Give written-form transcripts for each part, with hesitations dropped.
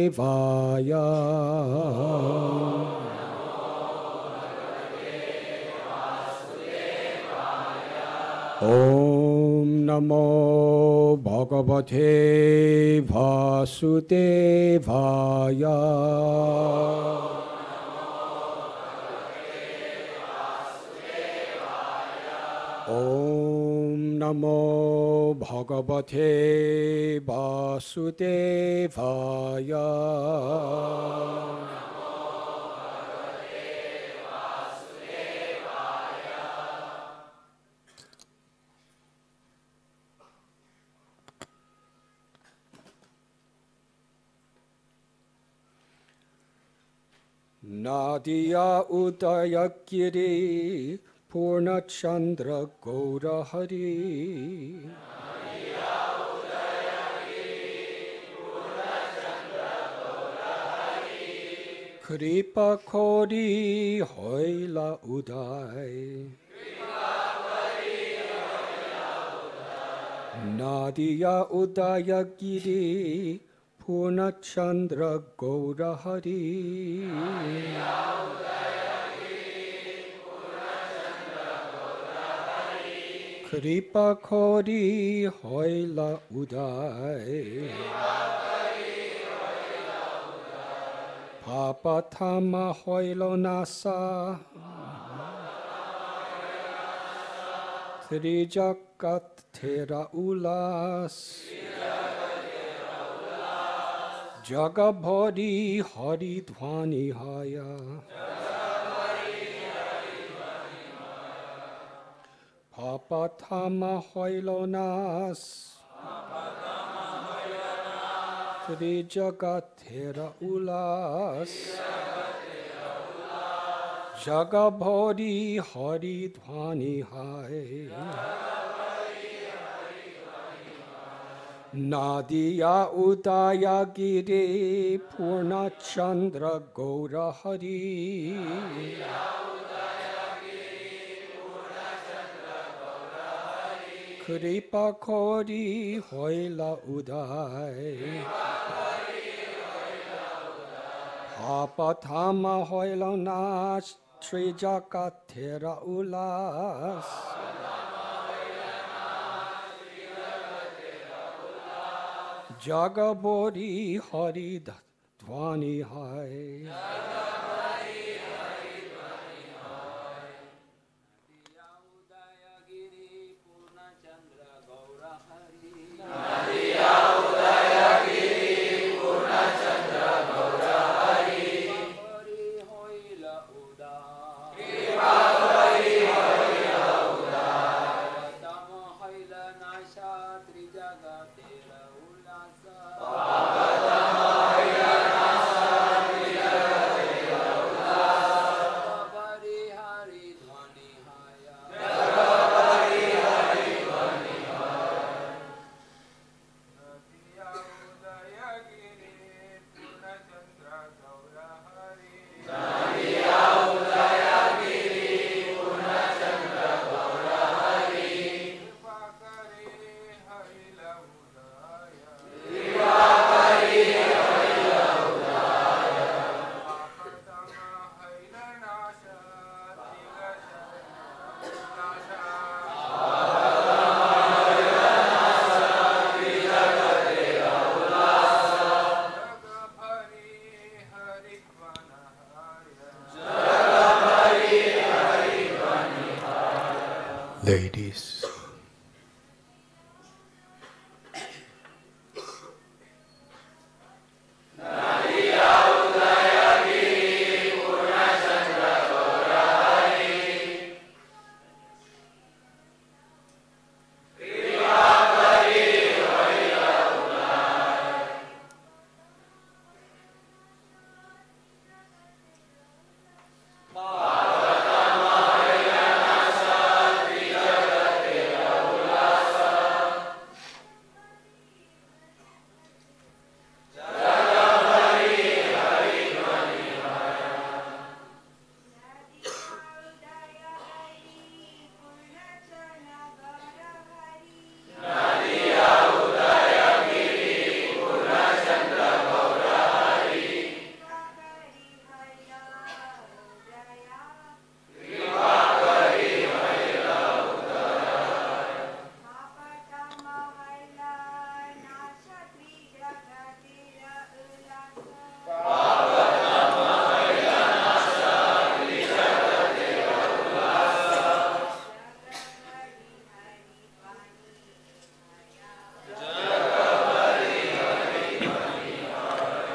Vasudevaya. Om Namo Bhagavate Vasudevaya. Om Namo Bhagavate Vasudevaya. Nadia Udayagiri Purnachandra Gaurahari. Kripa Kodi Hoila Uday. Nadia Udayagiri Purnachandra Gaurahari. Kripa Kodi Hoila Uday. Papa Tama Hoilo Nasa. Trijagat Thera Ulas. Jagabhari Hari Dhwani Haya. Papa Tama Hoilonas. Trijagat Thera Ulas. Jagabhari Hari Dhwani Haya. Nadia Udayagiri Purnachandra Gaurahari. Kripa Kodi Hoila Uday. Apatama Hoila Nas Trijagat Thera Ulas. Jagabhari Hari Dhwani Hai. Ladies,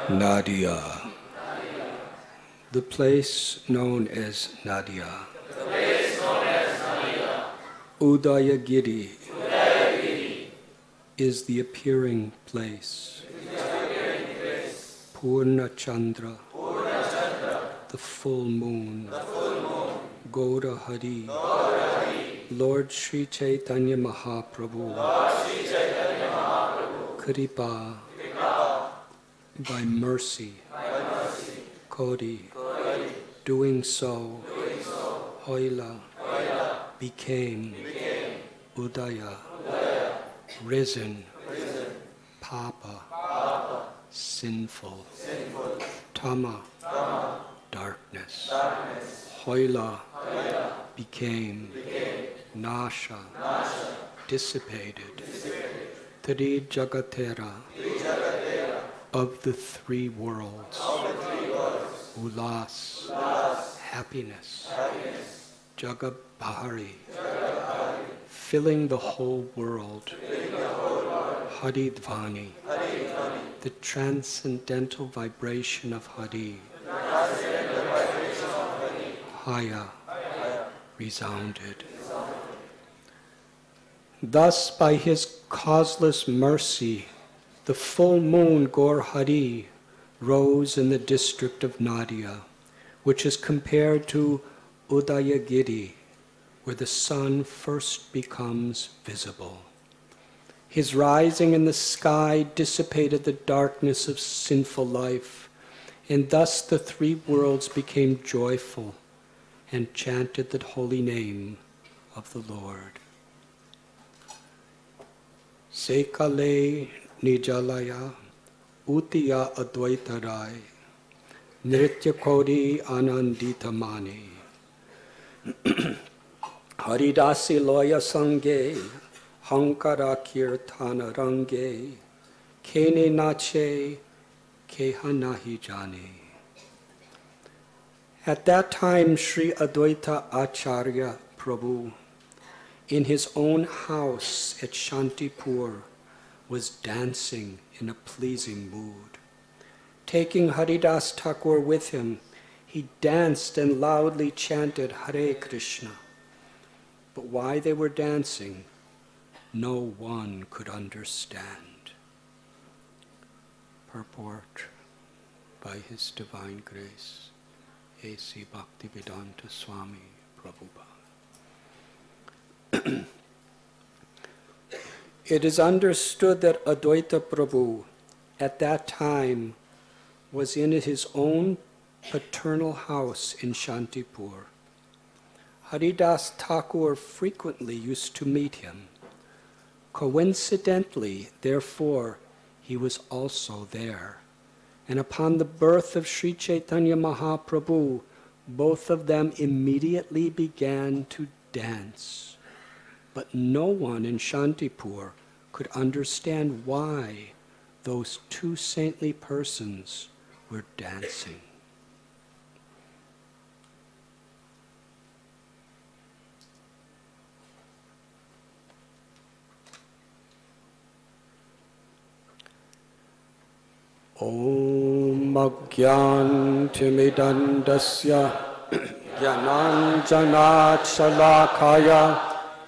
Nadia. The place known as Nadia. Udayagiri is the appearing place. Purna Chandra, the full moon. Gaur Hari, Lord Sri Chaitanya Mahaprabhu. Kripa, by mercy. Kodi, doing so. Hoila, became. Udaya, risen. Papa, sinful. Tama, darkness. Hoila, became. Nasha, dissipated. Tri Jagatera, of the three worlds. Ulas, happiness. Jagabhari, filling the whole world. Haridvani, the transcendental vibration of Hari. Haya, resounded. Thus, by his causeless mercy, the full moon Gaur Hari rose in the district of Nadia, which is compared to Udayagiri, where the sun first becomes visible. His rising in the sky dissipated the darkness of sinful life, and thus the three worlds became joyful and chanted the holy name of the Lord. Sekale Nijalaya Utiya Advaitarai Nritya Kodi Ananditamani Haridasi Loya Sange Hankara Kirtana Range Kene Nache Kehanahi Jani. At that time, Sri Advaita Acharya Prabhu, in his own house at Shantipur, was dancing in a pleasing mood. Taking Haridas Thakur with him, he danced and loudly chanted Hare Krishna. But why they were dancing, no one could understand. Purport by His Divine Grace, A.C. Bhaktivedanta Swami Prabhupada. It is understood that Advaita Prabhu at that time was in his own paternal house in Shantipur. Haridas Thakur frequently used to meet him. Coincidentally, therefore, he was also there. And upon the birth of Sri Chaitanya Mahaprabhu, both of them immediately began to dance. But no one in Shantipur could understand why those two saintly persons were dancing. Om Agyantimidandasya Jnananjanat Salakaya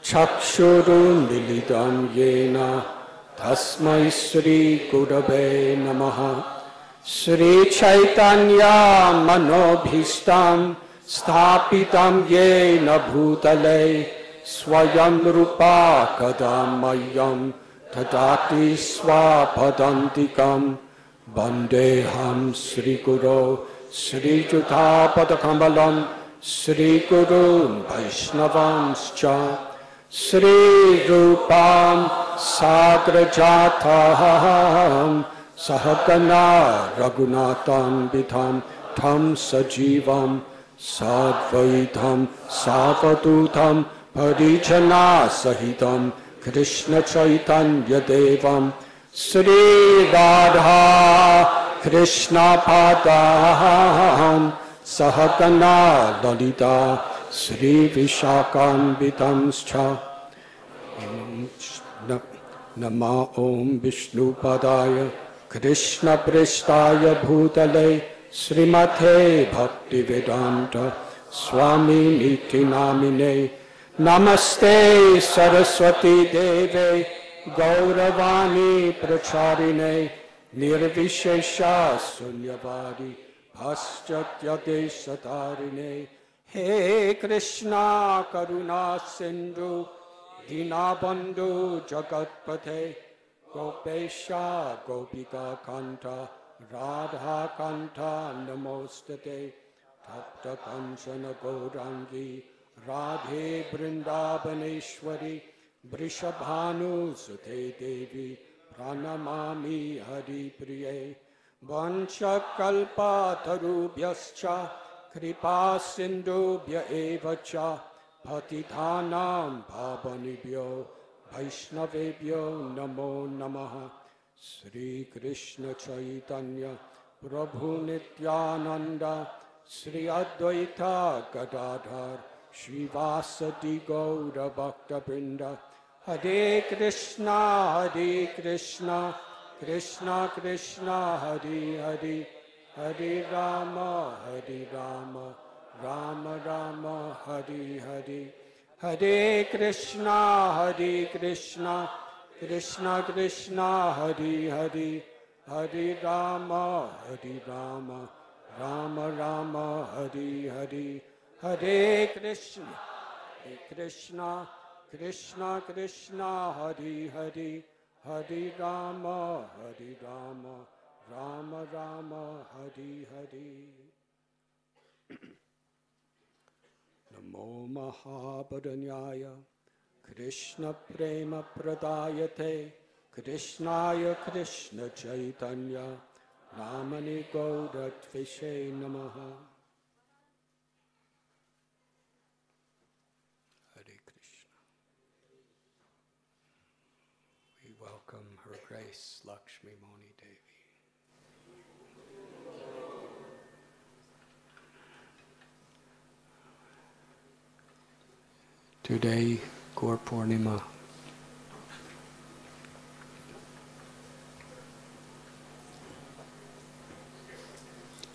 Chakshuru Milidam Yena Tasmai Sri Gurave Namaha. Sri Chaitanya Manobhishtam Sthapitam Yena Bhutale Swayam Rupa Kadamayam Tadati Swapadantikam Bandeham Sri Guru Sri Juthapadakamalam Sri Guru Vaishnavanscha Sri Rupam Sagrajatam Sahagana Raghunatam Bidham Tam Sajivam Sadvaitam Savadutam Parijana Sahitam Krishna Chaitanya Devam Sri Radha Krishna Padam Sahagana Lalita Sri Vishakam Vitamscha Nama Om Vishnu Padaya Krishna Pristaya Bhutale Srimate Bhaktivedanta Swami Niti Namine Namaste Saraswati Deve Gauravani Pracharine Nirvishesha Sunyavadi Paschatya Deshatarine He Krishna Karuna Sindhu Dinabandhu Jagatpate Gopesha Gopika Kanta Radha Kanta Namostate Tapta Kanchana Gaurangi Radhe Vrindavaneshwari Vrishabhanu Sute Devi Pranamami Hari Priye Vancha Kalpa Tarubhyascha Kripa Sindhubhya Evacha Patithanam Pavanibhyo Vaishnavebhyo Namo Namaha Sri Krishna Chaitanya Prabhu Nityananda Sri Advaita Gadadhar Srivasati Gaura Bhakta Vrinda Hare Krishna Krishna Krishna Hare Hare Hare Rama Rama Rama Hare Hare Hare Krishna Krishna Krishna Hare Hare Hare Rama Rama Rama Hare Hare Hare Krishna Krishna Krishna Hare Hare Hare Rama Rama Rama Hare Hare Namo Mahabharanyaya Krishna Prema Pradayate Krishnaya Krishna Chaitanya Namani Gaudatvishe Namaha Hare Krishna. We welcome Her Grace Lakshmi Moni Devi. Today, Gaur Poornima.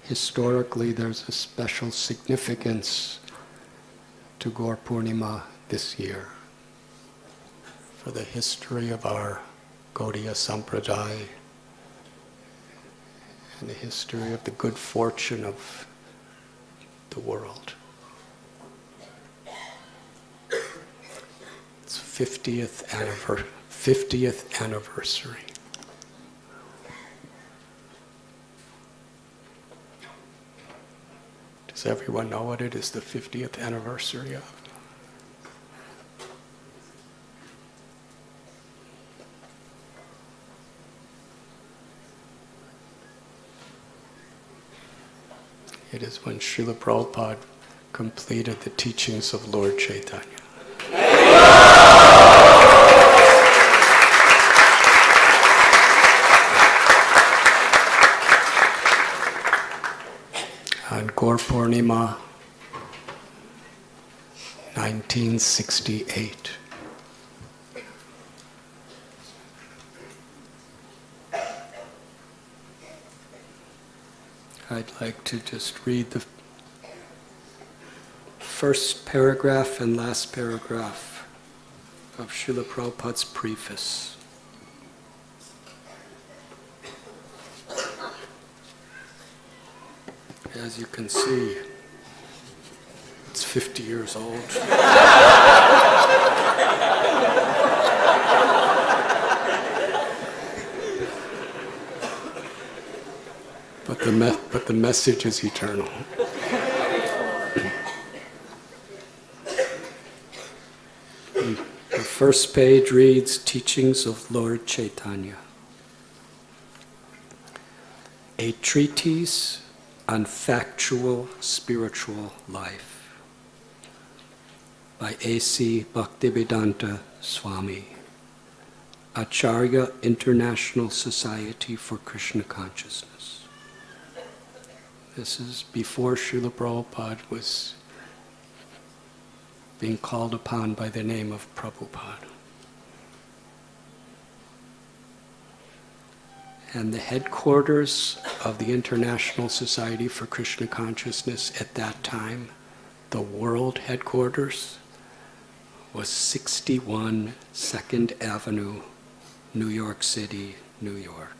Historically, there's a special significance to Gaur Poornima this year for the history of our Gaudiya Sampradaya and the history of the good fortune of the world. It's 50th anniversary. Does everyone know what it is the 50th anniversary of? It is when Srila Prabhupada completed the teachings of Lord Chaitanya. On Gaur Poornima, 1968. I'd like to just read the first paragraph and last paragraph of Srila Prabhupada's preface. As you can see, it's 50 years old. But the message is eternal. The first page reads, Teachings of Lord Chaitanya. A treatise on factual spiritual life by A.C. Bhaktivedanta Swami, Acharya International Society for Krishna Consciousness. This is before Srila Prabhupada was being called upon by the name of Prabhupada. And the headquarters of the International Society for Krishna Consciousness at that time, the world headquarters, was 61 2nd Avenue, New York City, New York.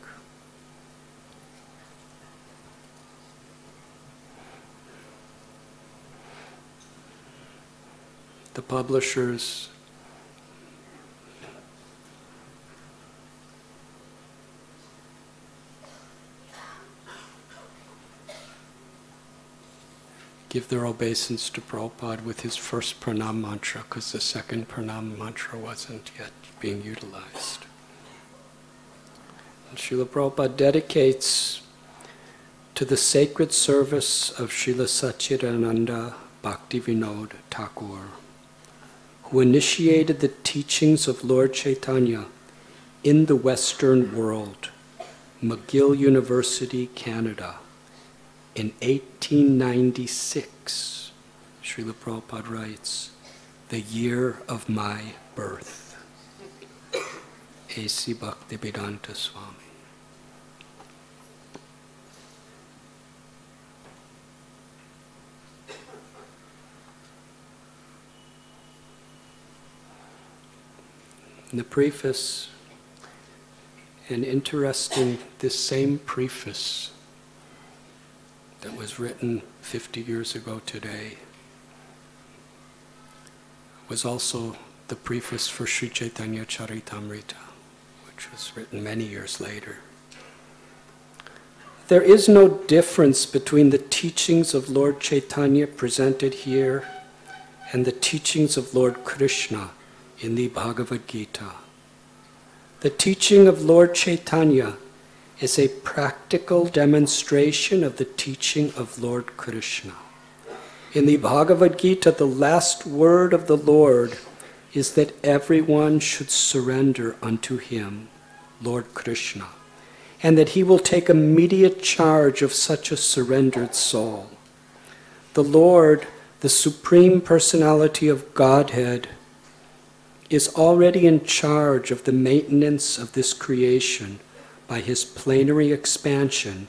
The publishers give their obeisance to Prabhupada with his first pranam mantra, because the second pranam mantra wasn't yet being utilized. And Srila Prabhupada dedicates to the sacred service of Srila Satchidananda Bhaktivinoda Thakur, who initiated the teachings of Lord Chaitanya in the Western world, McGill University, Canada, in 1896. Srila Prabhupada writes, the year of my birth. A.C. Bhaktivedanta Swami. In the preface, and interesting, this same preface that was written 50 years ago today was also the preface for Sri Chaitanya Charitamrita, which was written many years later. There is no difference between the teachings of Lord Chaitanya presented here and the teachings of Lord Krishna in the Bhagavad Gita. The teaching of Lord Chaitanya is a practical demonstration of the teaching of Lord Krishna. In the Bhagavad Gita, the last word of the Lord is that everyone should surrender unto him, Lord Krishna, and that he will take immediate charge of such a surrendered soul. The Lord, the Supreme Personality of Godhead, is already in charge of the maintenance of this creation by his plenary expansion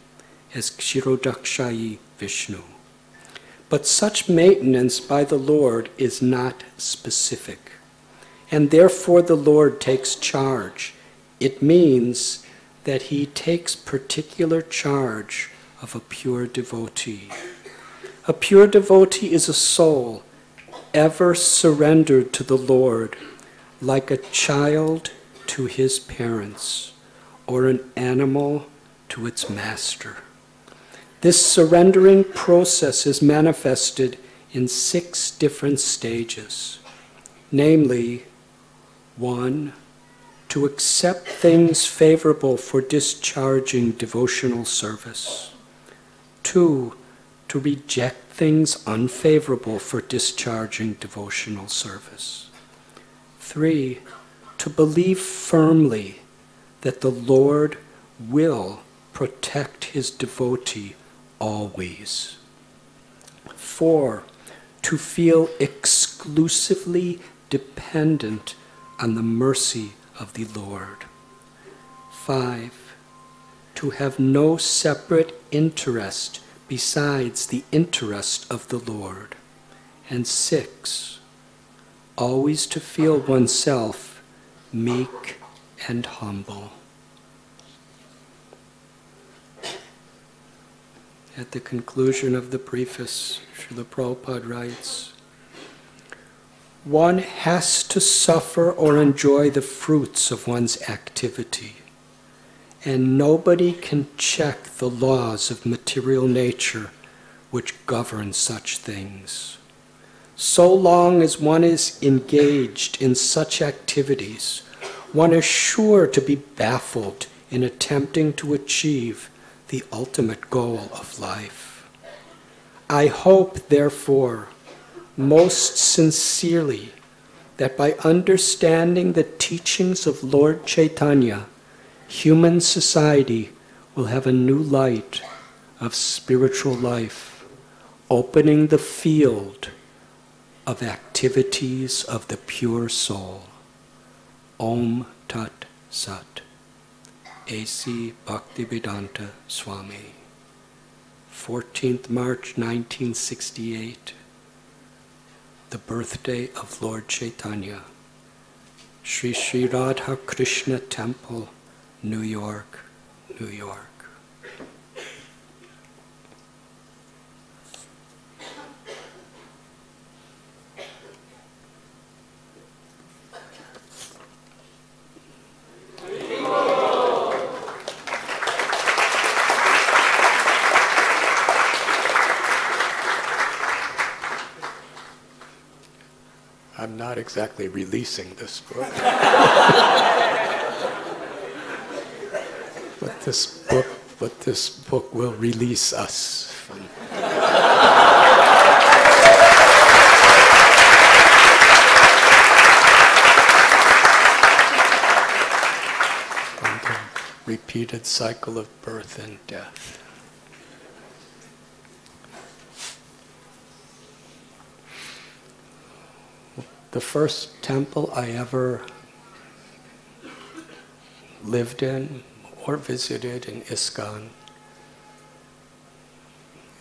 as Kshirodakshayi Vishnu. But such maintenance by the Lord is not specific, and therefore the Lord takes charge. It means that he takes particular charge of a pure devotee. A pure devotee is a soul ever surrendered to the Lord, like a child to his parents, or an animal to its master. This surrendering process is manifested in 6 different stages, namely, 1, to accept things favorable for discharging devotional service. 2, to reject things unfavorable for discharging devotional service. 3, to believe firmly that the Lord will protect his devotee always. 4, to feel exclusively dependent on the mercy of the Lord. 5, to have no separate interest besides the interest of the Lord. And 6, always to feel oneself meek and humble. At the conclusion of the preface, Srila Prabhupada writes, one has to suffer or enjoy the fruits of one's activity, and nobody can check the laws of material nature which govern such things. So long as one is engaged in such activities, one is sure to be baffled in attempting to achieve the ultimate goal of life. I hope, therefore, most sincerely, that by understanding the teachings of Lord Chaitanya, human society will have a new light of spiritual life, opening the field of activities of the pure soul. Om Tat Sat. A.C. Bhaktivedanta Swami. 14th March 1968, the birthday of Lord Chaitanya. Sri Sri Radha Krishna Temple, New York, New York. I'm not exactly releasing this book. but this book will release us from the repeated cycle of birth and death. The first temple I ever lived in or visited in ISKCON,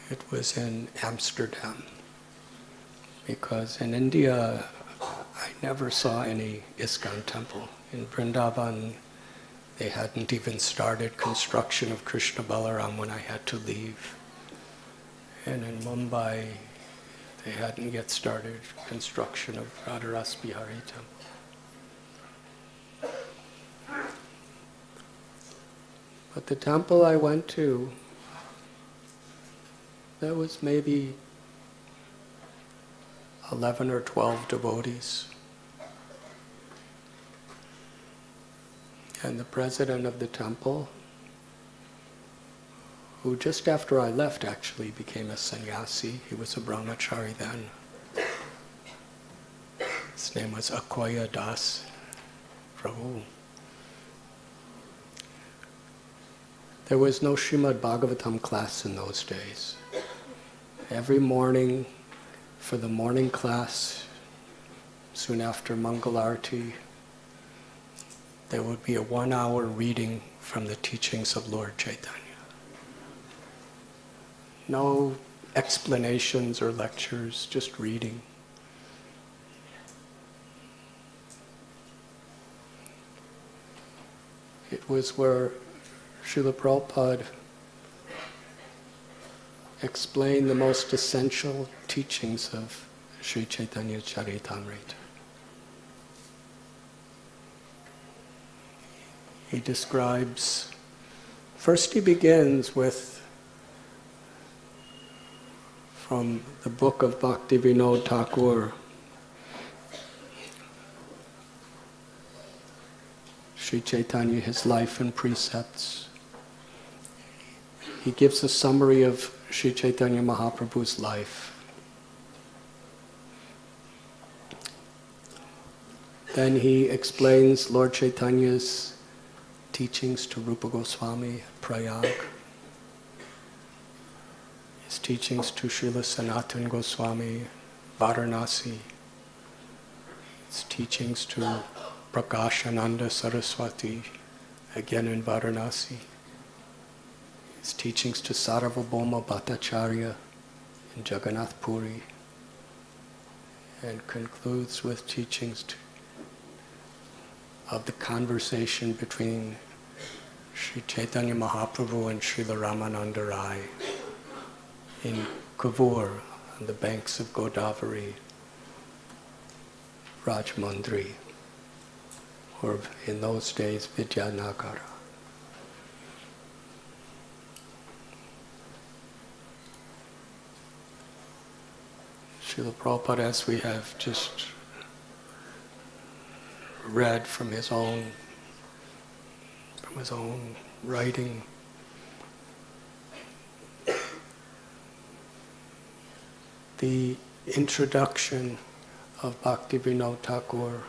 it was in Amsterdam. Because in India, I never saw any ISKCON temple. In Vrindavan, they hadn't even started construction of Krishna Balaram when I had to leave. And in Mumbai, they hadn't yet started construction of Radharas Bihari Temple. But the temple I went to, there was maybe 11 or 12 devotees. And the president of the temple, who just after I left actually became a sannyasi. He was a brahmachari then. His name was Akoya Das Prabhu. There was no Srimad Bhagavatam class in those days. Every morning, for the morning class, soon after Mangalarti, there would be a 1-hour reading from the teachings of Lord Chaitanya. No explanations or lectures, just reading. It was where Srila Prabhupada explained the most essential teachings of Sri Chaitanya Charitamrita. He describes, first he begins with from the book of Bhaktivinoda Thakur, Sri Chaitanya, his life and precepts. He gives a summary of Sri Chaitanya Mahaprabhu's life. Then he explains Lord Chaitanya's teachings to Rupa Goswami at Prayag. His teachings to Srila Sanatana Goswami, Varanasi. His teachings to Prakashananda Saraswati, again in Varanasi. His teachings to Sarvabhauma Bhattacharya in Jagannath Puri. And concludes with teachings of the conversation between Sri Chaitanya Mahaprabhu and Srila Ramananda Rai in Kavur, on the banks of Godavari, Rajmundry, or in those days Vidyanagara. Srila Prabhupada, as we have just read from his own writing, the introduction of Bhaktivinoda Thakur,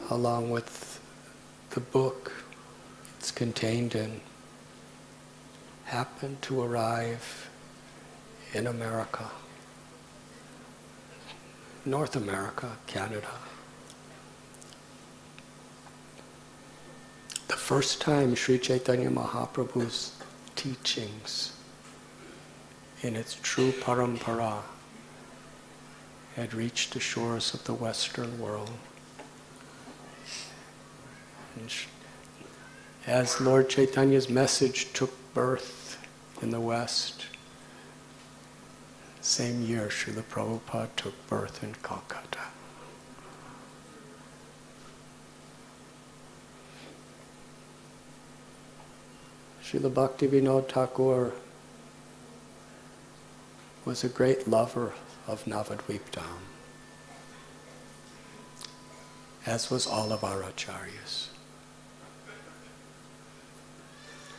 along with the book it's contained in, happened to arrive in America, North America, Canada. first time Sri Chaitanya Mahaprabhu's teachings in its true parampara had reached the shores of the Western world. And as Lord Chaitanya's message took birth in the West, same year Srila Prabhupada took birth in Calcutta. Srila Bhaktivinoda Thakur was a great lover of Navadvip Dham, as was all of our acharyas.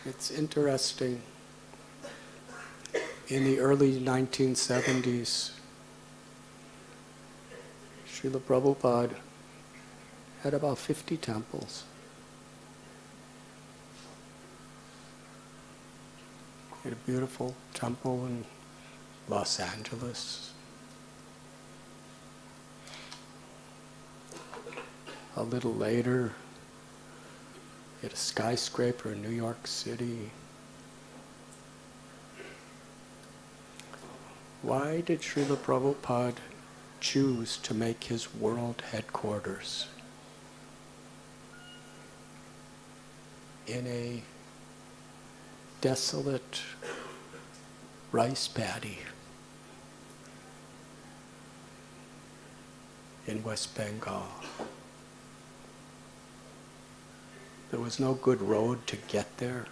It's interesting, in the early 1970s, Srila Prabhupada had about 50 temples. He had a beautiful temple in Los Angeles. A little later, he had a skyscraper in New York City. Why did Srila Prabhupada choose to make his world headquarters in a desolate rice paddy in West Bengal? There was no good road to get there.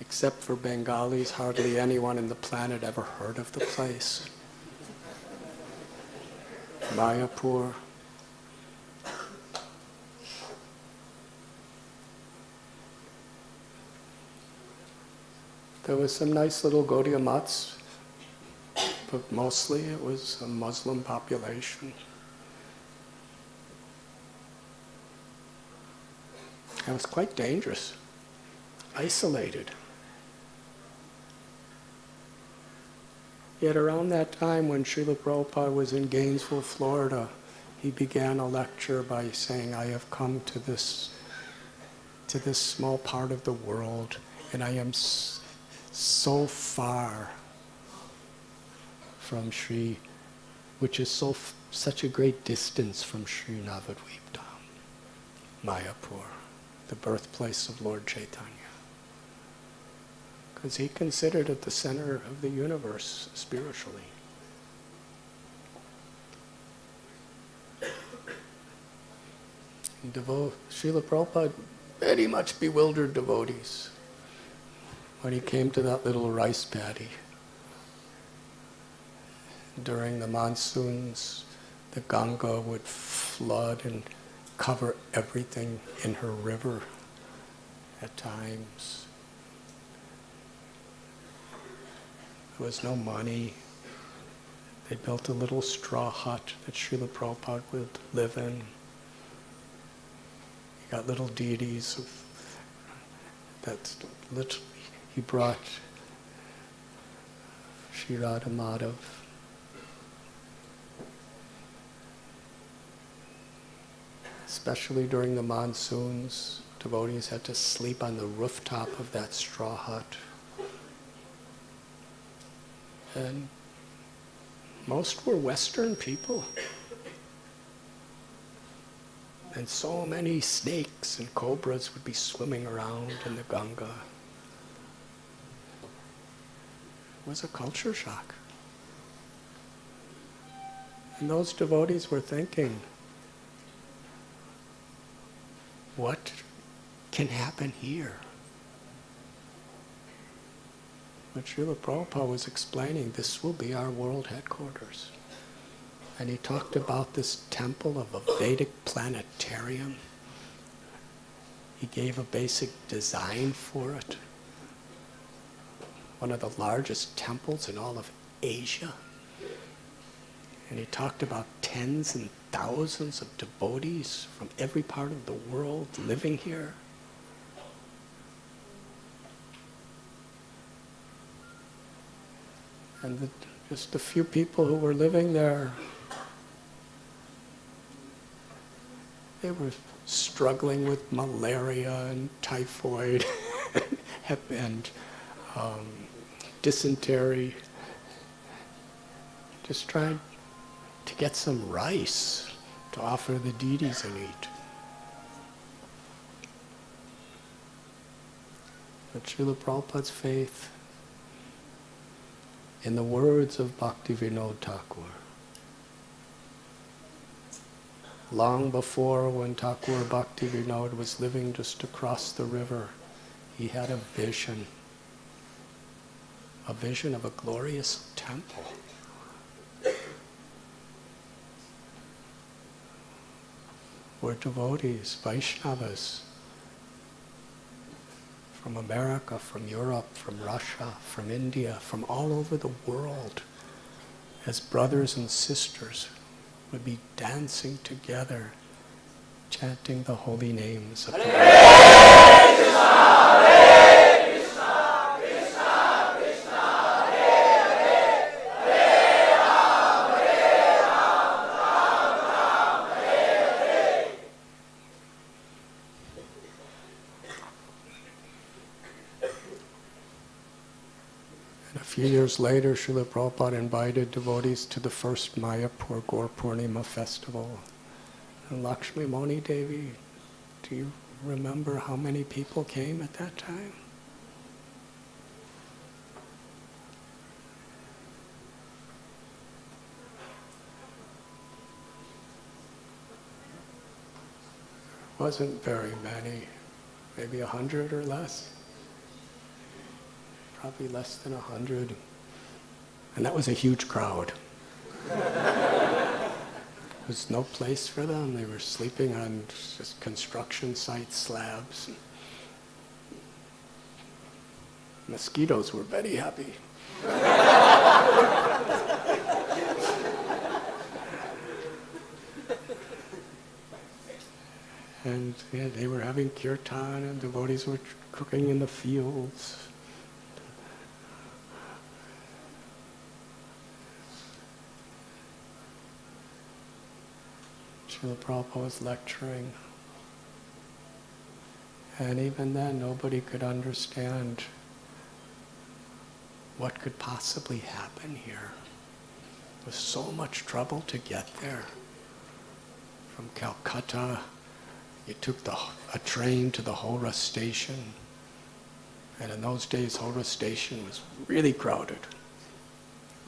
Except for Bengalis, hardly anyone in the planet ever heard of the place. Mayapur. There was some nice little Gaudiya mats, but mostly it was a Muslim population. It was quite dangerous, isolated. Yet around that time when Srila Prabhupada was in Gainesville, Florida, he began a lecture by saying, I have come to this small part of the world, and I am so far from Sri, which is such a great distance from Sri Navadvip Dham, Mayapur, the birthplace of Lord Chaitanya. Because he considered it the center of the universe spiritually. Srila Prabhupada very much bewildered devotees when he came to that little rice paddy. During the monsoons, the Ganga would flood and cover everything in her river at times. There was no money. They built a little straw hut that Srila Prabhupada would live in. He got little deities that literally he brought Sri Radha Madhav. Especially during the monsoons, devotees had to sleep on the rooftop of that straw hut. And most were Western people. And so many snakes and cobras would be swimming around in the Ganga. It was a culture shock. And those devotees were thinking, what can happen here? But Srila Prabhupada was explaining, this will be our world headquarters. And he talked about this temple of a Vedic planetarium. He gave a basic design for it. One of the largest temples in all of Asia. And he talked about tens and thousands of devotees from every part of the world living here. And just a few people who were living there, they were struggling with malaria and typhoid and dysentery, just tried to get some rice to offer the deities and eat. But Srila Prabhupada's faith in the words of Bhaktivinoda Thakur, long before, when Thakur Bhaktivinoda was living just across the river, he had a vision of a glorious temple. Where devotees, Vaishnavas, from America, from Europe, from Russia, from India, from all over the world, as brothers and sisters, would be dancing together, chanting the holy names of A few years later, Srila Prabhupada invited devotees to the first Mayapur Gaur Poornima festival. And Lakshmi Moni Devi, do you remember how many people came at that time? Wasn't very many, maybe 100 or less. Probably less than 100. And that was a huge crowd. There was no place for them. They were sleeping on just construction site slabs. Mosquitoes were very happy. And yeah, they were having kirtan, and devotees were cooking in the fields. Srila Prabhupada was lecturing, and even then nobody could understand what could possibly happen here. It was so much trouble to get there. From Calcutta, you took a train to the Howrah station, and in those days Howrah station was really crowded.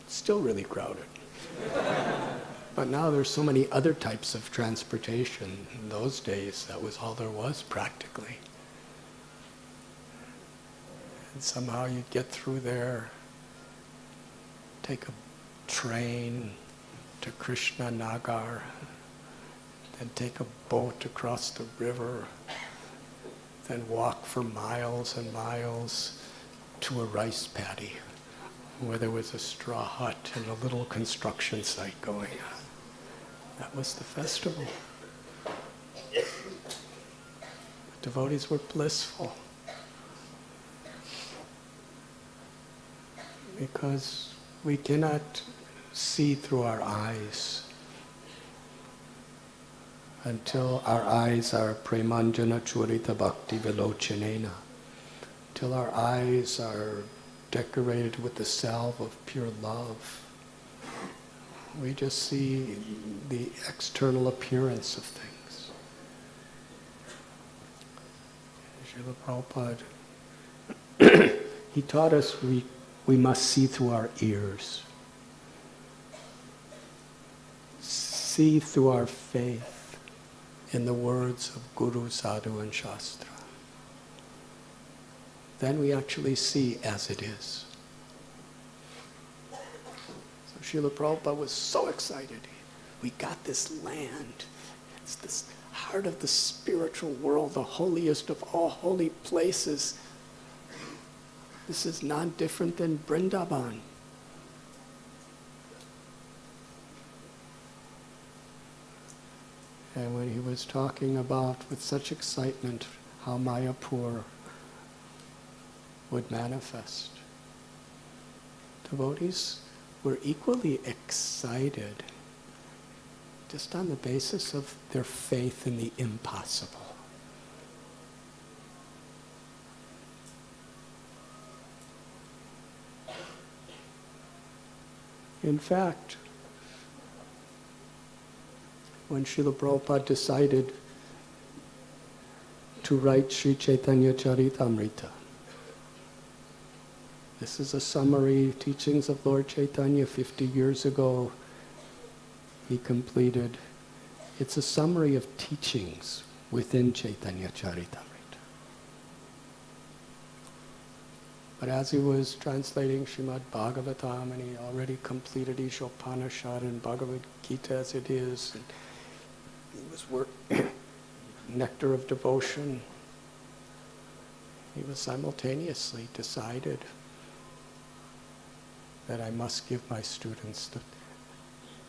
Still really crowded. But now there's so many other types of transportation. In those days, that was all there was practically. And somehow you'd get through there, take a train to Krishna Nagar, then take a boat across the river, then walk for miles and miles to a rice paddy where there was a straw hut and a little construction site going on. That was the festival. The devotees were blissful because we cannot see through our eyes until our eyes are premanjana churita bhakti vilochanena, till our eyes are decorated with the salve of pure love. We just see the external appearance of things. Srila Prabhupada, he taught us we must see through our ears, see through our faith in the words of Guru, Sadhu, and Shastra. Then we actually see as it is. Srila Prabhupada was so excited. We got this land. It's this heart of the spiritual world, the holiest of all holy places. This is not different than Vrindavan. And when he was talking about, with such excitement, how Mayapur would manifest, devotees were equally excited just on the basis of their faith in the impossible. In fact, when Srila Prabhupada decided to write Sri Chaitanya Charitamrita, this is a summary, teachings of Lord Chaitanya 50 years ago, he completed. It's a summary of teachings within Chaitanya Charitamrita. But as he was translating Srimad Bhagavatam, and he already completed Ishopanishad and Bhagavad Gita as it is, and he was Nectar of Devotion, he was simultaneously decided that I must give my students the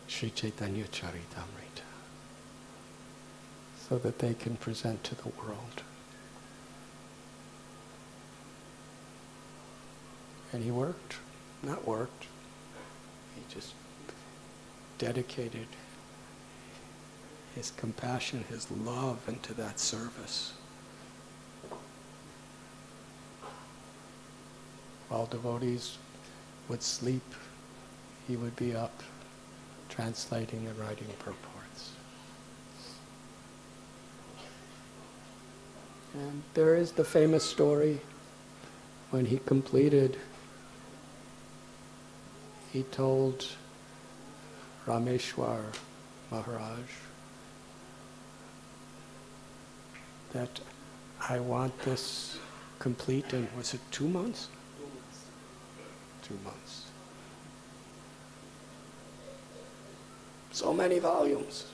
Sri Chaitanya Charitamrita so that they can present to the world. And he just dedicated his compassion, his love into that service. While devotees would sleep, he would be up translating and writing purports. And there is the famous story when he completed. He told Rameshwar Maharaj that I want this complete in, was it 2 months? 2 months. So many volumes.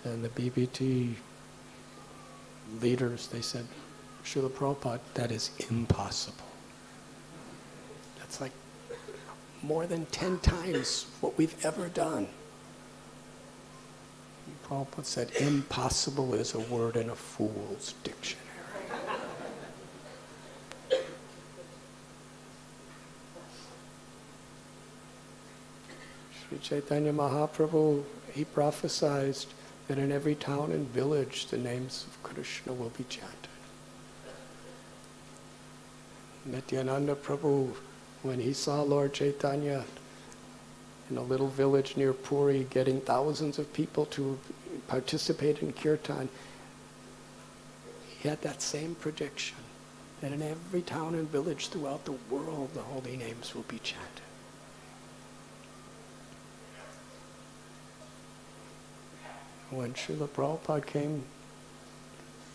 And the BBT leaders, they said, Srila Prabhupada, that is impossible. That's like more than 10 times what we've ever done. And Prabhupada said, impossible is a word in a fool's dictionary. Sri Chaitanya Mahaprabhu, he prophesied that in every town and village the names of Krishna will be chanted. Nityananda Prabhu, when he saw Lord Chaitanya in a little village near Puri getting thousands of people to participate in kirtan, he had that same prediction, that in every town and village throughout the world the holy names will be chanted. When Srila Prabhupada came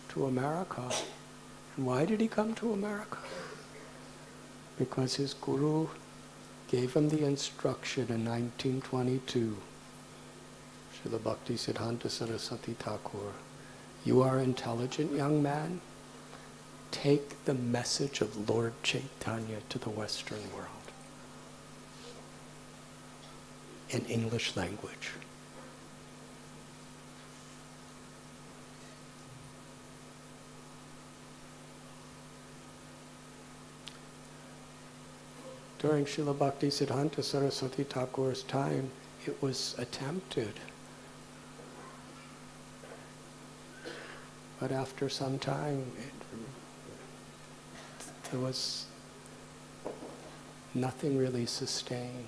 to America, and why did he come to America? Because his guru gave him the instruction in 1922, Srila Bhakti Siddhanta Saraswati Thakur, you are an intelligent young man, take the message of Lord Chaitanya to the Western world in English language. During Srila Bhakti Siddhanta Saraswati Thakur's time, it was attempted. But after some time, there was nothing really sustained.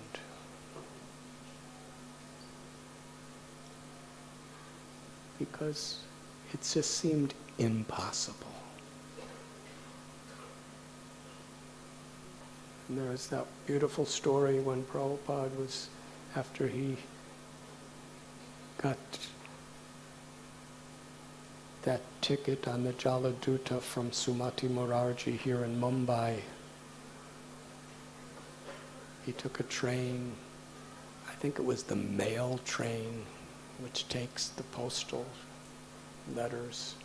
Because it just seemed impossible. And there was that beautiful story when Prabhupada was, after he got that ticket on the Jaladuta from Sumati Morarji here in Mumbai, he took a train, I think it was the mail train, which takes the postal letters.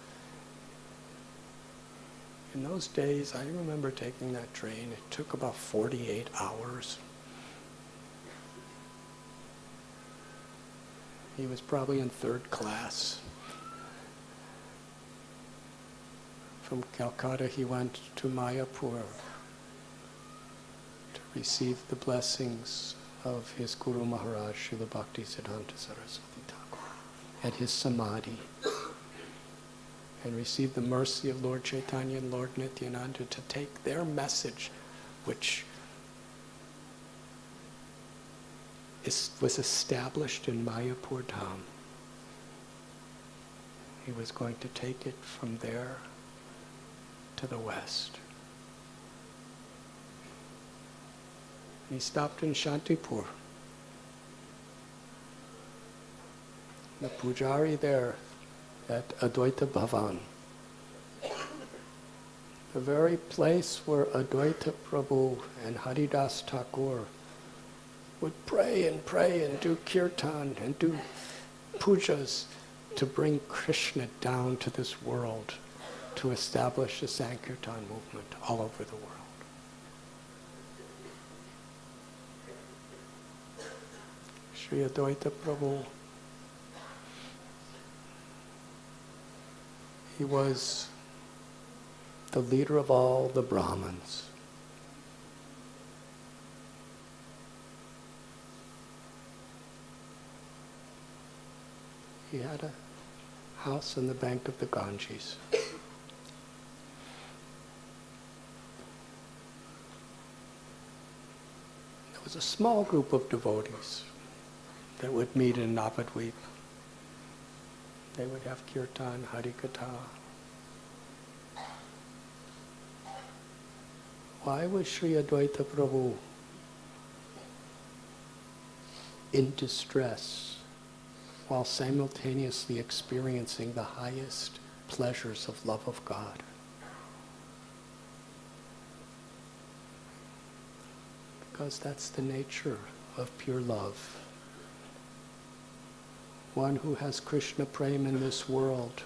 In those days, I remember taking that train. It took about 48 hours. He was probably in 3rd class. From Calcutta, he went to Mayapur to receive the blessings of his Guru Maharaj, Srila Bhakti Siddhanta Saraswati Thakur, at his Samadhi, and received the mercy of Lord Chaitanya and Lord Nityananda to take their message, which was established in Mayapur Dham. He was going to take it from there to the West. He stopped in Shantipur. The pujari there at Advaita Bhavan, the very place where Advaita Prabhu and Haridas Thakur would pray and do kirtan and do pujas to bring Krishna down to this world, to establish the Sankirtan movement all over the world. Sri Advaita Prabhu, he was the leader of all the Brahmins. He had a house on the bank of the Ganges. There was a small group of devotees that would meet in Navadvip. They would have kirtan, harikatha. Why was Sri Advaita Prabhu in distress while simultaneously experiencing the highest pleasures of love of God? Because that's the nature of pure love. One who has Krishna prema in this world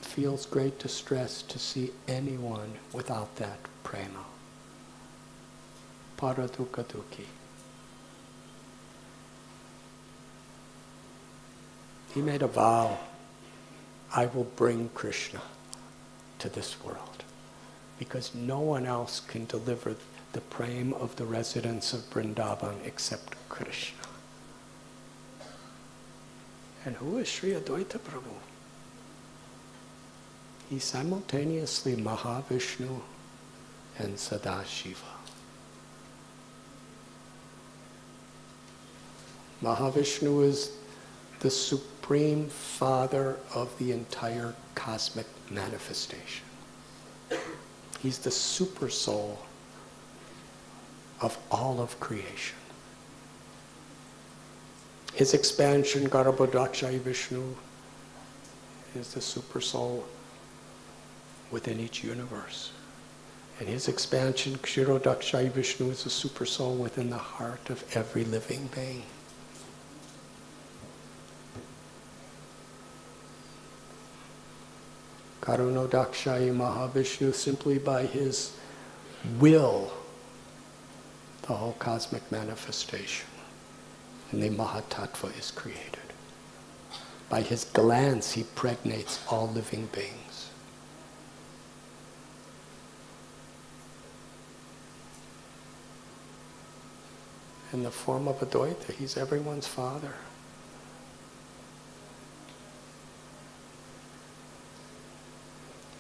feels great distress to see anyone without that prema. Paradukha dukhi. He made a vow, I will bring Krishna to this world, because no one else can deliver the prema of the residents of Vrindavan except Krishna. And who is Sri Advaita Prabhu? He's simultaneously Mahavishnu and Sadashiva. Mahavishnu is the supreme father of the entire cosmic manifestation. He's the super soul of all of creation. His expansion, Garbhodakshaya Vishnu, is the super soul within each universe. And his expansion, Kshirodakshaya Vishnu, is the super soul within the heart of every living being. Karunodakshaya Mahavishnu, simply by his will, the whole cosmic manifestation and the Mahatattva is created. By his glance, he pregnates all living beings. In the form of Advaita, he's everyone's father.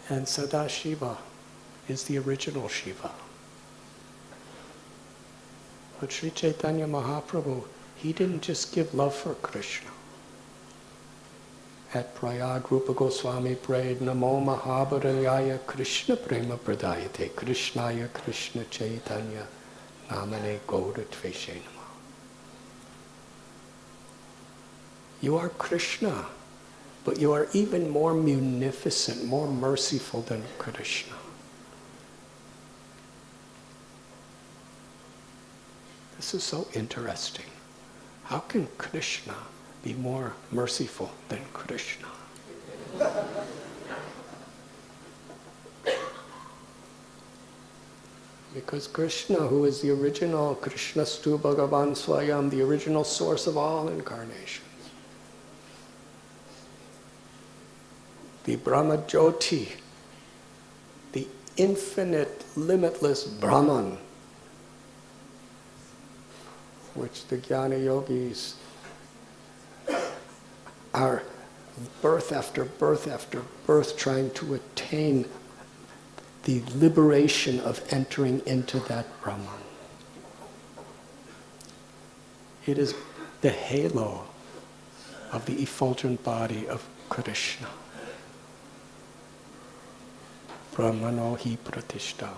And Sadashiva is the original Shiva. But Sri Chaitanya Mahaprabhu, he didn't just give love for Krishna. At Prayag, Rupa Goswami prayed, Namo Mahabharanyaya Krishna Prema Pradayate Krishnaya Krishna Chaitanya Namane Gaura Tveshe Namah. You are Krishna, but you are even more munificent, more merciful than Krishna. This is so interesting. How can Krishna be more merciful than Krishna? Because Krishna, who is the original, Krishnastu Bhagavan Swayam, the original source of all incarnations, the Brahma Jyoti, the infinite, limitless Brahman, which the Jnana Yogis are birth after birth after birth trying to attain the liberation of entering into that Brahman. It is the halo of the effulgent body of Krishna. Brahmano hi pratishta.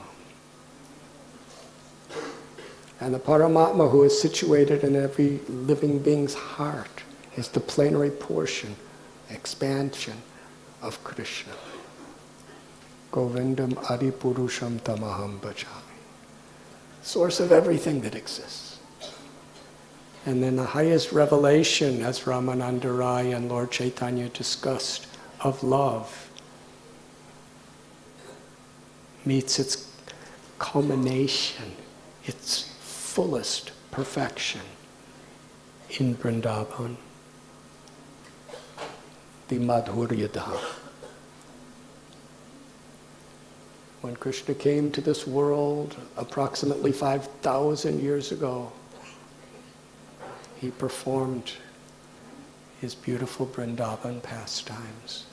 And the Paramatma who is situated in every living being's heart is the plenary portion, expansion of Krishna. Govindam Adipurusham Tamaham Bhajami. Source of everything that exists. And then the highest revelation, as Ramananda Rai and Lord Chaitanya discussed, of love meets its culmination, its fullest perfection in Vrindavan, the Madhurya Dham. When Krishna came to this world approximately 5,000 years ago, he performed his beautiful Vrindavan pastimes.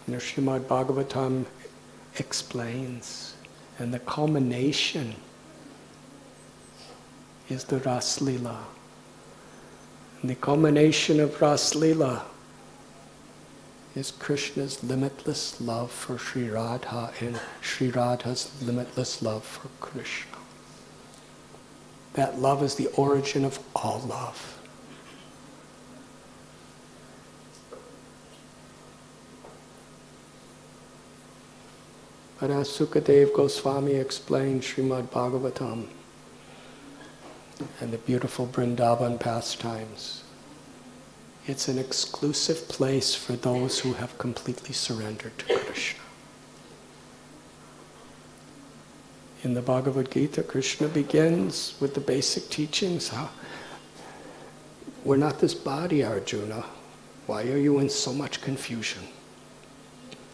And the Srimad Bhagavatam explains, and the culmination is the Ras Lila. And the culmination of Ras Lila is Krishna's limitless love for Sri Radha and Sri Radha's limitless love for Krishna. That love is the origin of all love. But as Sukadeva Goswami explained Srimad Bhagavatam and the beautiful Vrindavan pastimes, it's an exclusive place for those who have completely surrendered to Krishna. In the Bhagavad Gita, Krishna begins with the basic teachings. We're not this body, Arjuna. Why are you in so much confusion?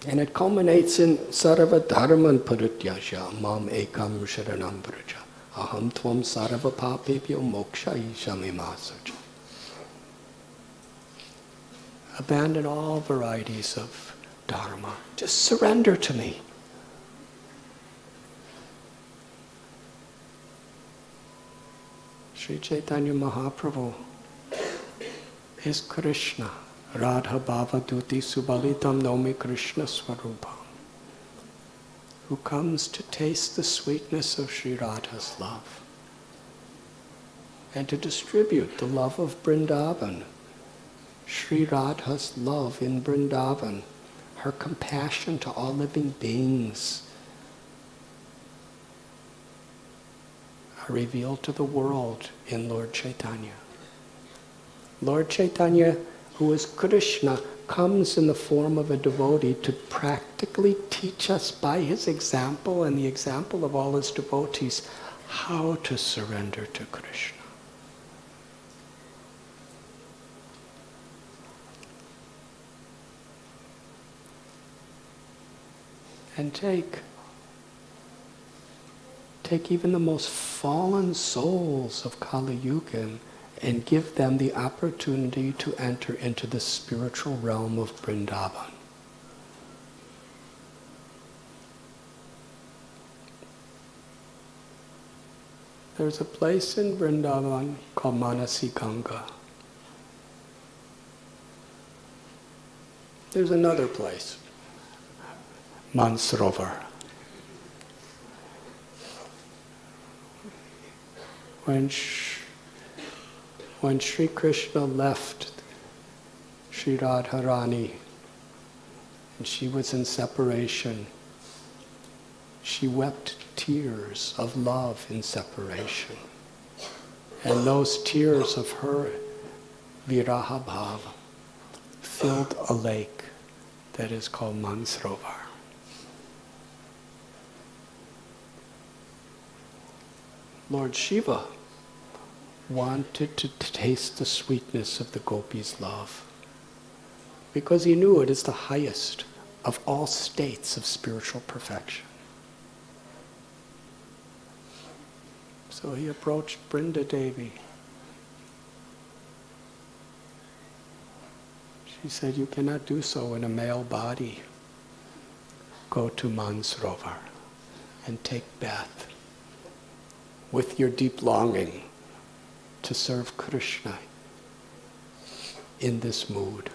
And it culminates in Sarva Dharman Parityasya Mam Ekam Sharanam Vraja Aham Tvam Sarva Papebhyo Moksha Ishamimasaja. Abandon all varieties of dharma. Just surrender to me. Sri Chaitanya Mahaprabhu is Krishna. Radha Bhava Duti Subalitam Nomi Krishna Swarupam, who comes to taste the sweetness of Sri Radha's love and to distribute the love of Vrindavan. Sri Radha's love in Vrindavan, her compassion to all living beings, are revealed to the world in Lord Chaitanya. Lord Chaitanya, who is Krishna, comes in the form of a devotee to practically teach us by his example and the example of all his devotees how to surrender to Krishna. And take even the most fallen souls of Kali Yuga and give them the opportunity to enter into the spiritual realm of Vrindavan. There's a place in Vrindavan called Manasi Ganga. There's another place, Mansarovar. When Sri Krishna left Sri Radharani and she was in separation, she wept tears of love in separation. And those tears of her Viraha Bhava filled a lake that is called Mansarovar. Lord Shiva wanted to taste the sweetness of the gopis' love because he knew it is the highest of all states of spiritual perfection. So he approached Brinda Devi. She said, "You cannot do so in a male body. Go to Mansarovar and take bath with your deep longing to serve Krishna in this mood."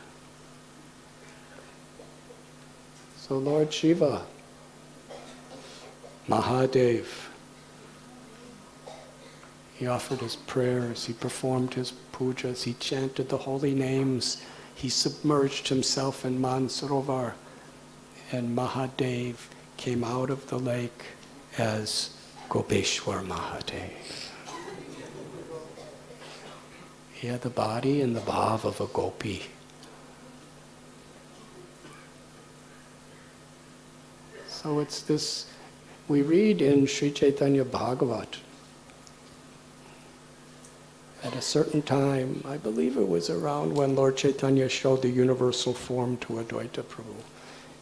So Lord Shiva, Mahadev, he offered his prayers, he performed his pujas, he chanted the holy names, he submerged himself in Mansarovar, and Mahadev came out of the lake as Gopeshwar Mahadev. He had the body and the bhav of a gopi. So it's this, we read in Sri Chaitanya Bhagavat, at a certain time, I believe it was around when Lord Chaitanya showed the universal form to Advaita Prabhu,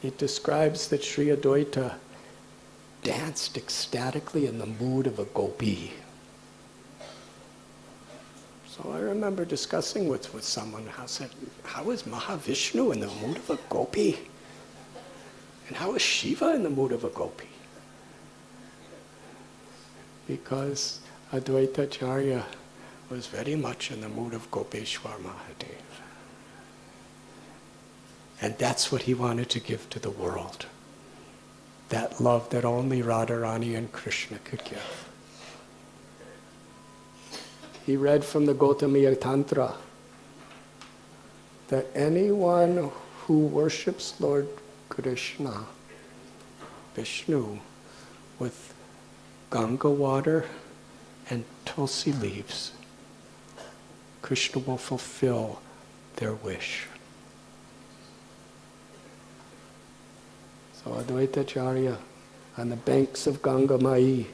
it describes that Sri Advaita danced ecstatically in the mood of a gopi. So I remember discussing with someone, I said, how is Mahavishnu in the mood of a gopi? And how is Shiva in the mood of a gopi? Because Advaita Acharya was very much in the mood of Gopeshwar Mahadev. And that's what he wanted to give to the world. That love that only Radharani and Krishna could give. He read from the Gautamiya Tantra that anyone who worships Lord Krishna, Vishnu, with Ganga water and tulsi leaves, Krishna will fulfill their wish. So Advaita Acharya, on the banks of Ganga Mai,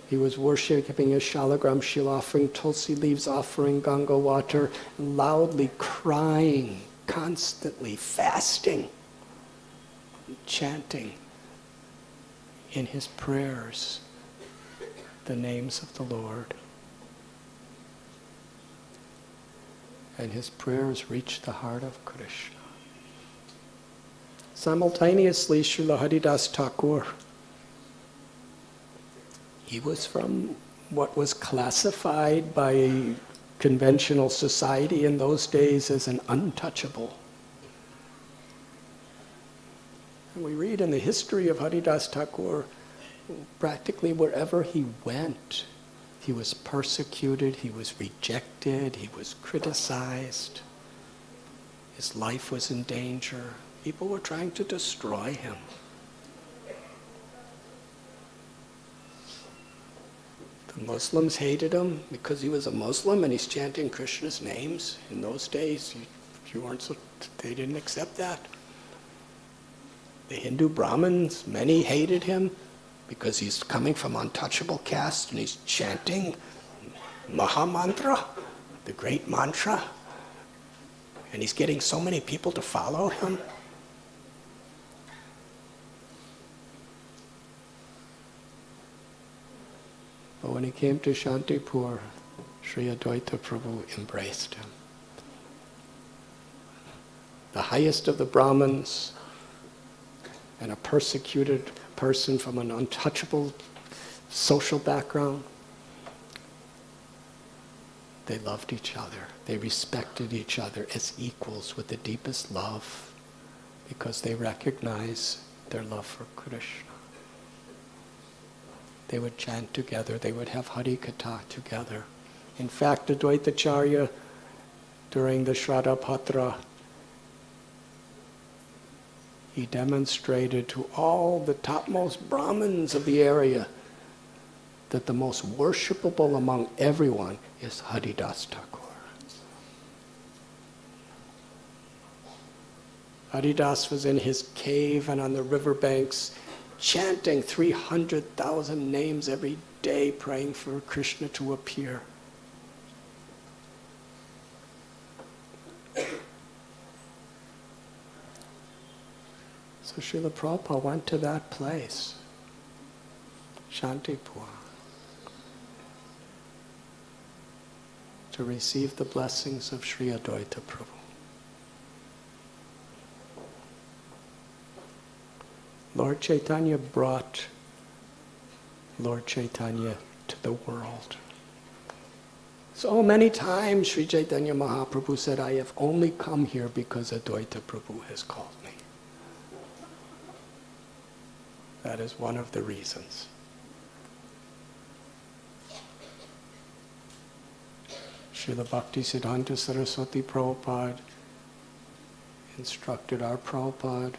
he was worshipping his shalagram shil, offering tulsi leaves, offering Ganga water, loudly crying, constantly fasting, chanting in his prayers the names of the Lord. And his prayers reached the heart of Krishna. Simultaneously, Srila Haridas Thakur, he was from what was classified by conventional society in those days as an untouchable. And we read in the history of Haridas Thakur, practically wherever he went, he was persecuted, he was rejected, he was criticized. His life was in danger. People were trying to destroy him. The Muslims hated him because he was a Muslim and he's chanting Krishna's names. In those days, they didn't accept that. The Hindu Brahmins, many hated him because he's coming from untouchable caste and he's chanting Mahamantra, the great mantra, and he's getting so many people to follow him. But when he came to Shantipur, Sri Advaita Prabhu embraced him. The highest of the Brahmins and a persecuted person from an untouchable social background, they loved each other. They respected each other as equals with the deepest love because they recognized their love for Krishna. They would chant together. They would have Hari Katha together. In fact, Advaita Acharya, during the Shraddha Patra, he demonstrated to all the topmost Brahmins of the area that the most worshipable among everyone is Haridas Thakur. Haridas was in his cave and on the riverbanks chanting 300,000 names every day, praying for Krishna to appear. So Srila Prabhupada went to that place, Shantipur. to receive the blessings of Sri Advaita Prabhu. Lord Chaitanya brought Lord Chaitanya to the world. So many times Sri Chaitanya Mahaprabhu said, I have only come here because Advaita Prabhu has called me. That is one of the reasons. Srila Bhaktisiddhanta Saraswati Prabhupada instructed our Prabhupada.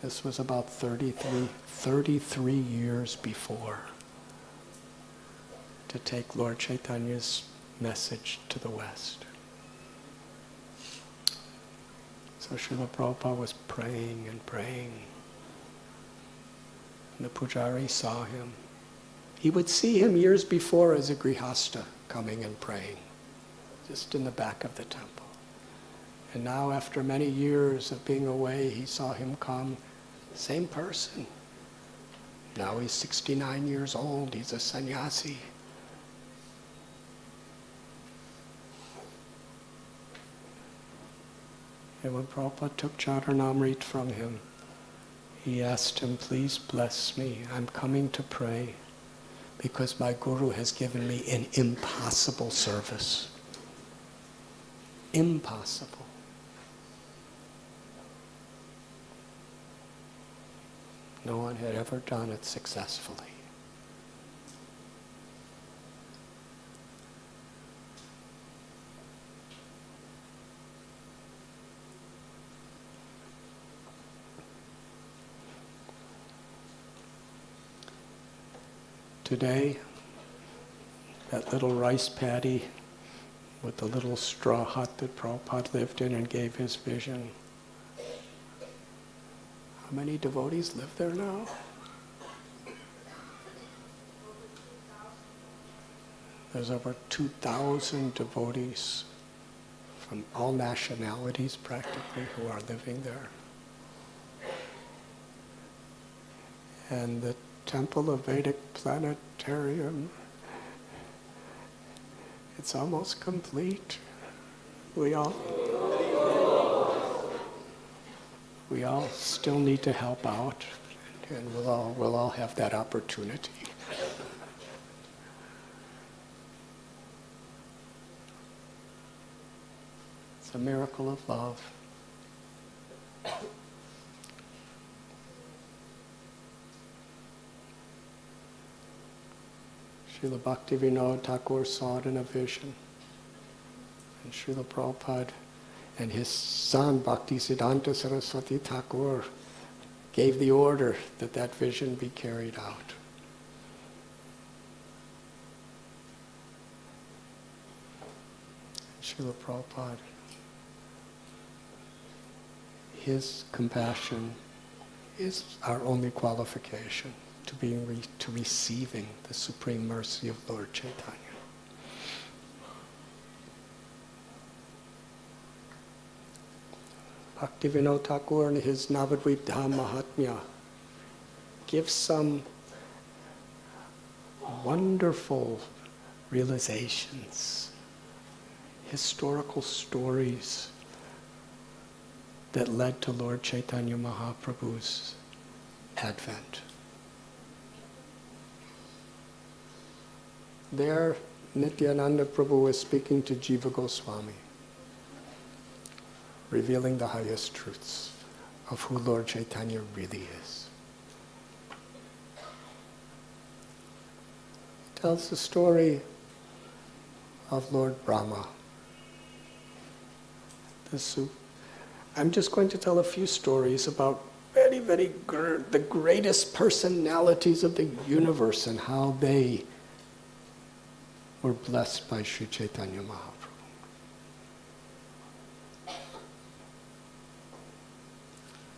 This was about 33 years before, to take Lord Chaitanya's message to the West. So Srila Prabhupada was praying and praying. And the pujari saw him. He would see him years before as a grihasta coming and praying, just in the back of the temple. And now, after many years of being away, he saw him come, same person. Now he's 69 years old, he's a sannyasi. And when Prabhupada took Charanamrit from him, he asked him, please bless me, I'm coming to pray because my Guru has given me an impossible service. Impossible. No one had ever done it successfully. Today, that little rice paddy with the little straw hut that Prabhupada lived in and gave his vision. How many devotees live there now? There's over 2,000 devotees from all nationalities practically who are living there. And the Temple of Vedic Planetarium, it's almost complete. We all still need to help out, and we'll all have that opportunity. It's a miracle of love. Srila Bhaktivinoda Thakur saw it in a vision. And Srila Prabhupada and his son Bhaktisiddhanta Saraswati Thakur gave the order that that vision be carried out. Srila Prabhupada, his compassion is our only qualification to receiving the supreme mercy of Lord Chaitanya. Bhaktivinoda Thakur in his Navadvip Dham Mahatmya gives some wonderful realizations, historical stories that led to Lord Chaitanya Mahaprabhu's advent. There, Nityananda Prabhu was speaking to Jiva Goswami, revealing the highest truths of who Lord Chaitanya really is. He tells the story of Lord Brahma. I'm just going to tell a few stories about the greatest personalities of the universe and how they were blessed by Sri Chaitanya Mahaprabhu.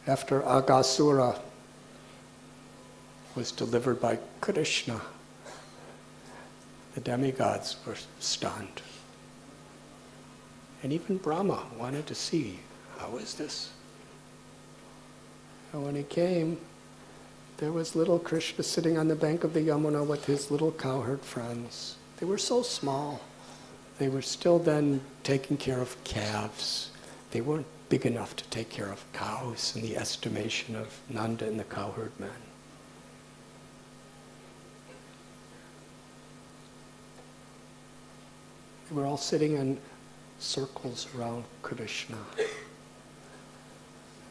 After Aghasura was delivered by Krishna, the demigods were stunned. And even Brahma wanted to see, how is this? And when he came, there was little Krishna sitting on the bank of the Yamuna with his little cowherd friends. They were so small. They were still then taking care of calves. They weren't big enough to take care of cows in the estimation of Nanda and the cowherd men. They were all sitting in circles around Krishna.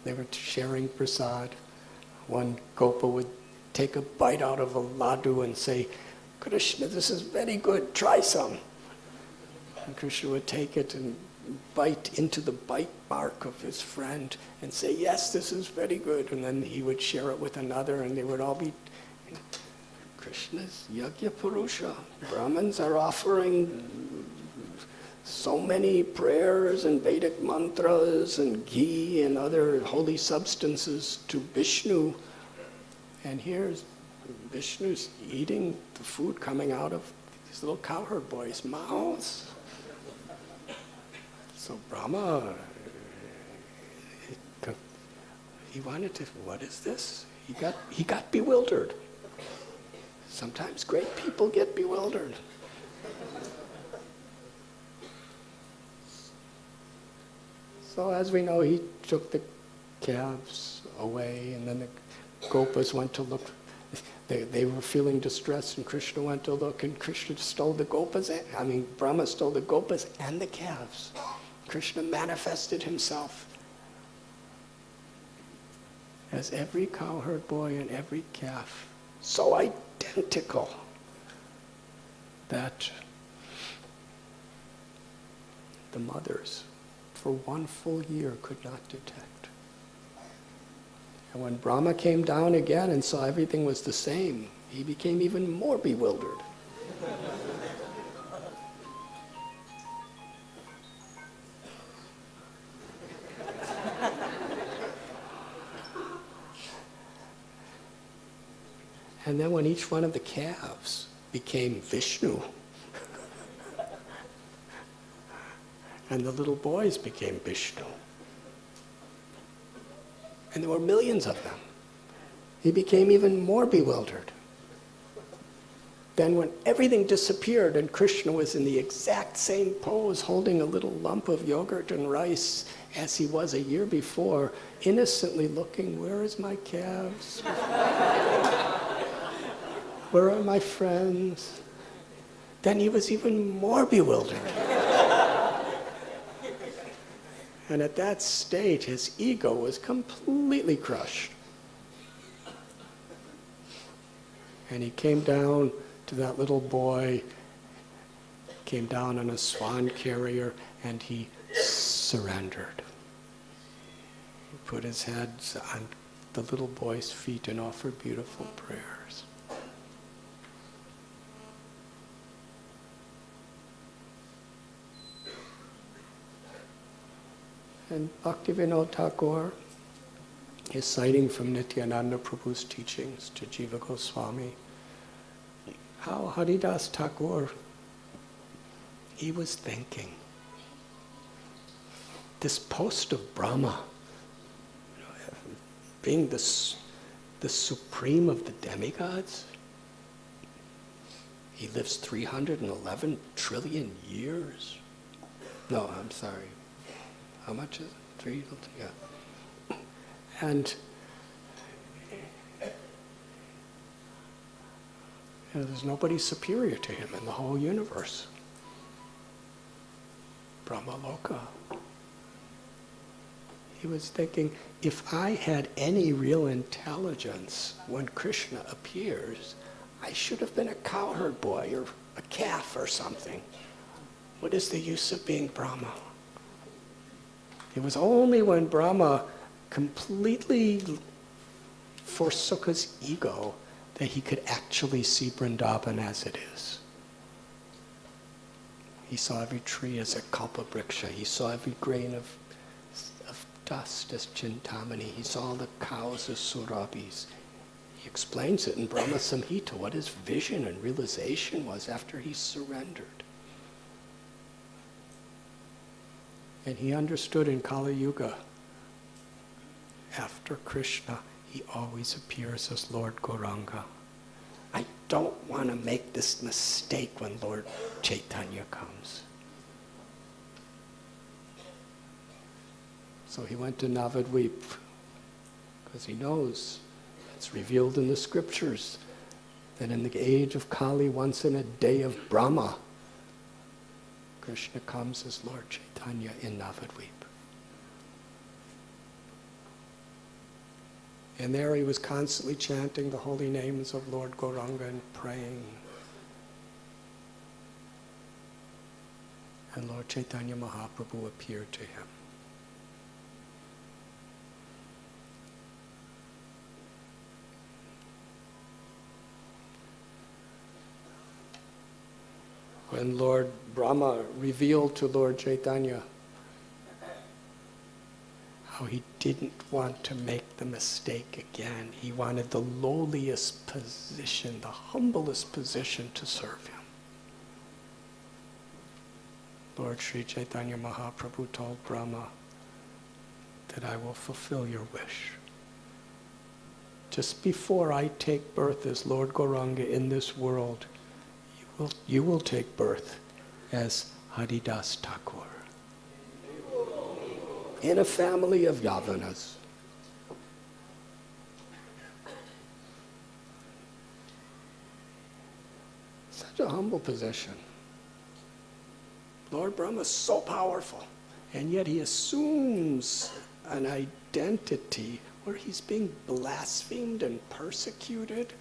They were sharing prasad. One Gopa would take a bite out of a laddu and say, "Krishna, this is very good, try some." And Krishna would take it and bite into the bite mark of his friend and say, "Yes, this is very good." And then he would share it with another, and they would all be, Krishna's Yajna Purusha. Brahmins are offering so many prayers and Vedic mantras and ghee and other holy substances to Vishnu. And here's Vishnu's eating the food coming out of these little cowherd boys' mouths. So Brahma, he wanted to, what is this? He got bewildered. Sometimes great people get bewildered. So as we know, he took the calves away, and then the Gopas went to look. They were feeling distressed, and Krishna went to look, and Krishna stole the Gopas. Brahma stole the Gopas and the calves. Krishna manifested himself as every cowherd boy and every calf, so identical that the mothers for 1 full year could not detect. And when Brahma came down again and saw everything was the same, he became even more bewildered. And then when each one of the calves became Vishnu, and the little boys became Vishnu, and there were millions of them, he became even more bewildered. Then when everything disappeared and Krishna was in the exact same pose, holding a little lump of yogurt and rice as he was a year before, innocently looking, where is my calves? Where are my friends? Then he was even more bewildered. And at that state, his ego was completely crushed. And he came down to that little boy, came down on a swan carrier, and he surrendered. He put his head on the little boy's feet and offered beautiful prayers. And Bhaktivinoda Thakur is citing from Nityananda Prabhu's teachings to Jiva Goswami how Haridas Thakur, he was thinking, this post of Brahma, being the supreme of the demigods, he lives 311 trillion years. No, I'm sorry. How much is it? 3? Yeah. And there's nobody superior to him in the whole universe. Brahmaloka. He was thinking, if I had any real intelligence when Krishna appears, I should have been a cowherd boy or a calf or something. What is the use of being Brahma? It was only when Brahma completely forsook his ego that he could actually see Vrindavan as it is. He saw every tree as a kalpabriksha. He saw every grain of dust as chintamani. He saw the cows as surabhis. He explains it in Brahma Samhita, what his vision and realization was after he surrendered. And he understood in Kali Yuga, after Krishna, he always appears as Lord Gauranga. I don't want to make this mistake when Lord Chaitanya comes. So he went to Navadvip because he knows it's revealed in the scriptures that in the age of Kali, once in a day of Brahma, Krishna comes as Lord Chaitanya in Navadvip. And there he was constantly chanting the holy names of Lord Gauranga and praying. And Lord Chaitanya Mahaprabhu appeared to him. When Lord Brahma revealed to Lord Chaitanya how he didn't want to make the mistake again. He wanted the lowliest position, the humblest position to serve him. Lord Sri Chaitanya Mahaprabhu told Brahma that I will fulfill your wish. Just before I take birth as Lord Gauranga in this world, you will take birth as Haridas Thakur in a family of Yavanas. Such a humble position. Lord Brahma is so powerful, and yet he assumes an identity where he's being blasphemed and persecuted,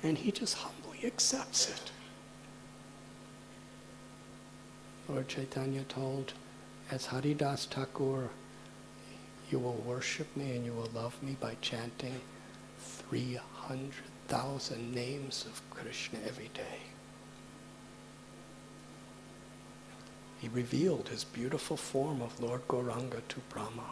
and he just humbly accepts it. Lord Chaitanya told, as Haridas Thakur, you will worship me and you will love me by chanting 300,000 names of Krishna every day. He revealed his beautiful form of Lord Gauranga to Brahma.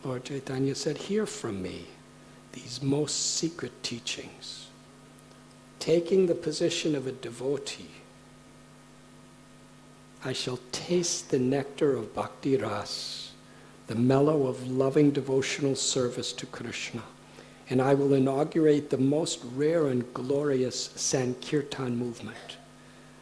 Lord Chaitanya said, hear from me these most secret teachings. Taking the position of a devotee, I shall taste the nectar of bhakti ras, the mellow of loving devotional service to Krishna, and I will inaugurate the most rare and glorious Sankirtan movement.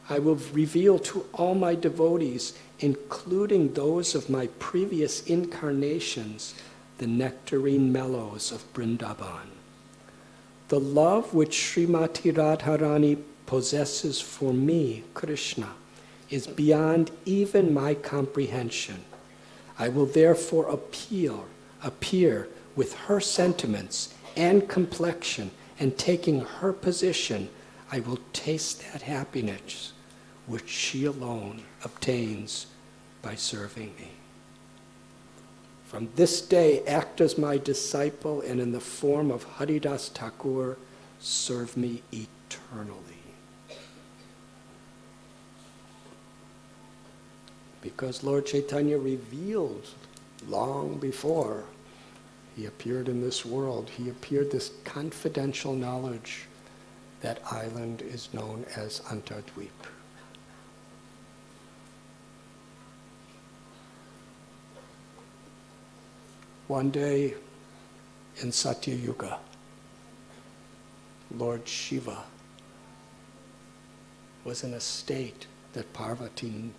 I will reveal to all my devotees, including those of my previous incarnations, the nectarine mellows of Vrindavan. The love which Srimati Radharani possesses for me, Krishna, is beyond even my comprehension. I will therefore appear with her sentiments and complexion, and taking her position, I will taste that happiness which she alone obtains by serving me. From this day, act as my disciple, and in the form of Haridas Thakur, serve me eternally. Because Lord Chaitanya revealed long before he appeared in this world, he appeared this confidential knowledge that island is known as Antardvip. One day in Satya Yuga, Lord Shiva was in a state that Parvati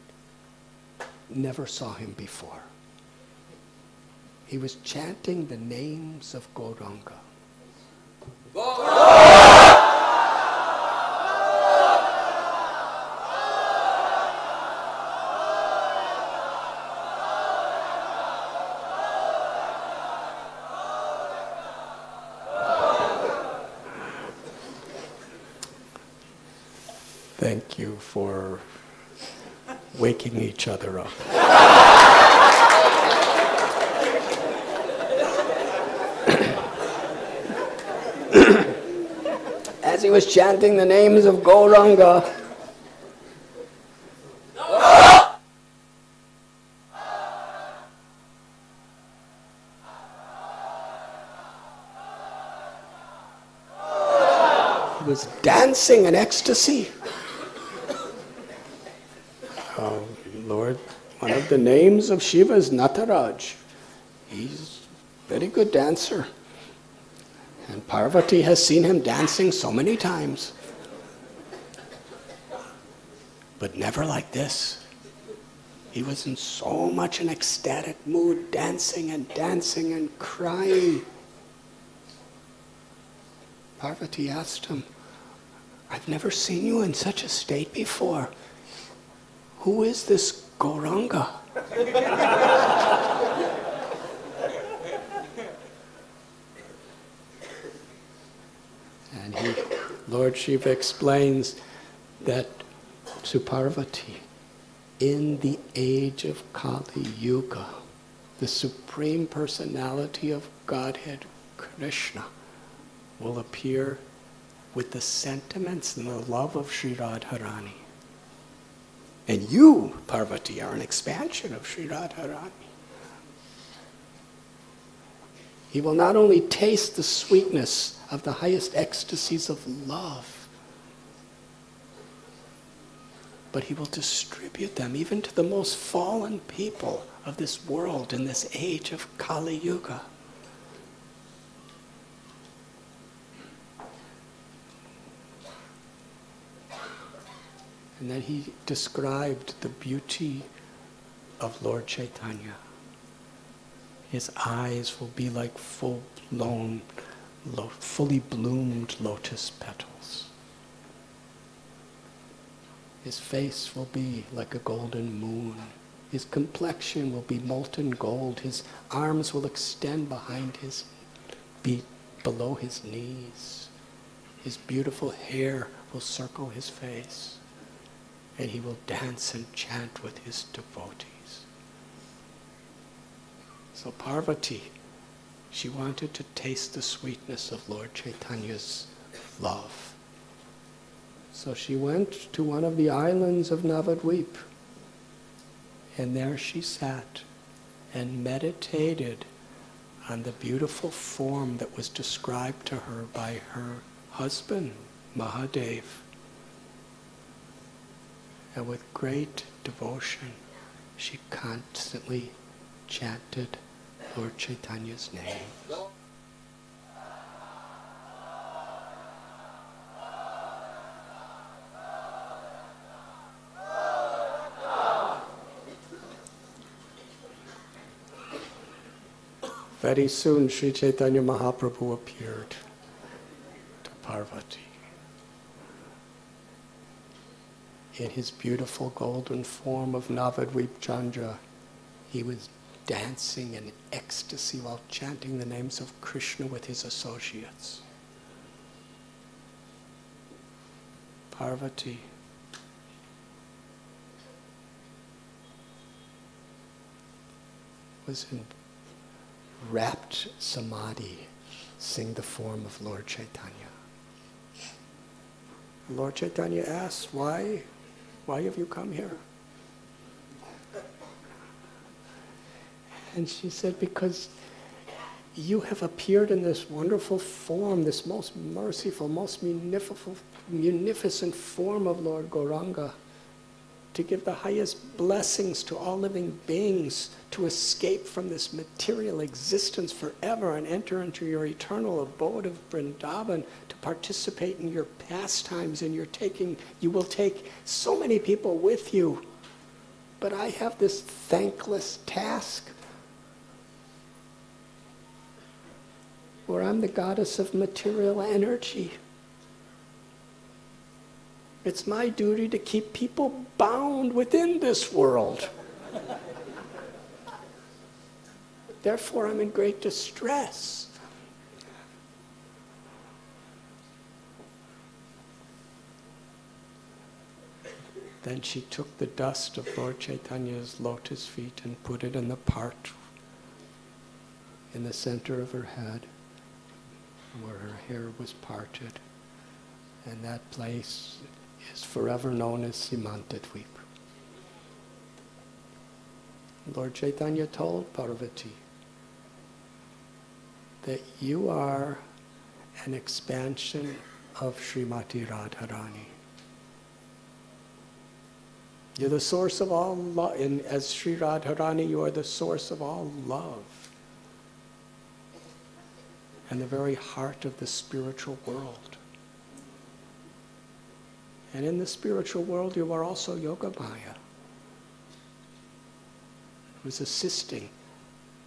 never saw him before. He was chanting the names of Gauranga. Thank you for waking each other up. As he was chanting the names of Gauranga, he was dancing in ecstasy. one of the names of Shiva is Nataraj. He's a very good dancer. And Parvati has seen him dancing so many times. But never like this. He was in so much an ecstatic mood, dancing and crying. Parvati asked him, I've never seen you in such a state before. Who is this Gauranga? And Lord Shiva explains that to Parvati, in the age of Kali Yuga, the Supreme Personality of Godhead, Krishna, will appear with the sentiments and the love of Sri Radharani. And you, Parvati, are an expansion of Sri Radharani. He will not only taste the sweetness of the highest ecstasies of love, but he will distribute them even to the most fallen people of this world in this age of Kali Yuga. And then he described the beauty of Lord Chaitanya. His eyes will be like full-blown, fully bloomed lotus petals. His face will be like a golden moon. His complexion will be molten gold. His arms will extend below his knees. His beautiful hair will circle his face. And he will dance and chant with his devotees. So Parvati, she wanted to taste the sweetness of Lord Chaitanya's love. So she went to one of the islands of Navadvip, and there she sat and meditated on the beautiful form that was described to her by her husband, Mahadev. And with great devotion, she constantly chanted Lord Chaitanya's name. Very soon, Sri Chaitanya Mahaprabhu appeared to Parvati. In his beautiful golden form of Navadvip Chandra, he was dancing in ecstasy while chanting the names of Krishna with his associates. Parvati was in rapt samadhi, seeing the form of Lord Chaitanya. Lord Chaitanya asked, why have you come here? And she said, because you have appeared in this wonderful form, this most merciful, most munificent form of Lord Gauranga, to give the highest blessings to all living beings, to escape from this material existence forever and enter into your eternal abode of Vrindavan, to participate in your pastimes, and you will take so many people with you. But I have this thankless task where I'm the goddess of material energy. It's my duty to keep people bound within this world. Therefore, I'm in great distress. Then she took the dust of Lord Chaitanya's lotus feet and put it in the part in the center of her head, where her hair was parted. And that place is forever known as Simantadvip. Lord Chaitanya told Parvati that you are an expansion of Srimati Radharani. You're the source of all love. And as Sri Radharani, you are the source of all love. And the very heart of the spiritual world. And in the spiritual world, you are also Yogamaya, who's assisting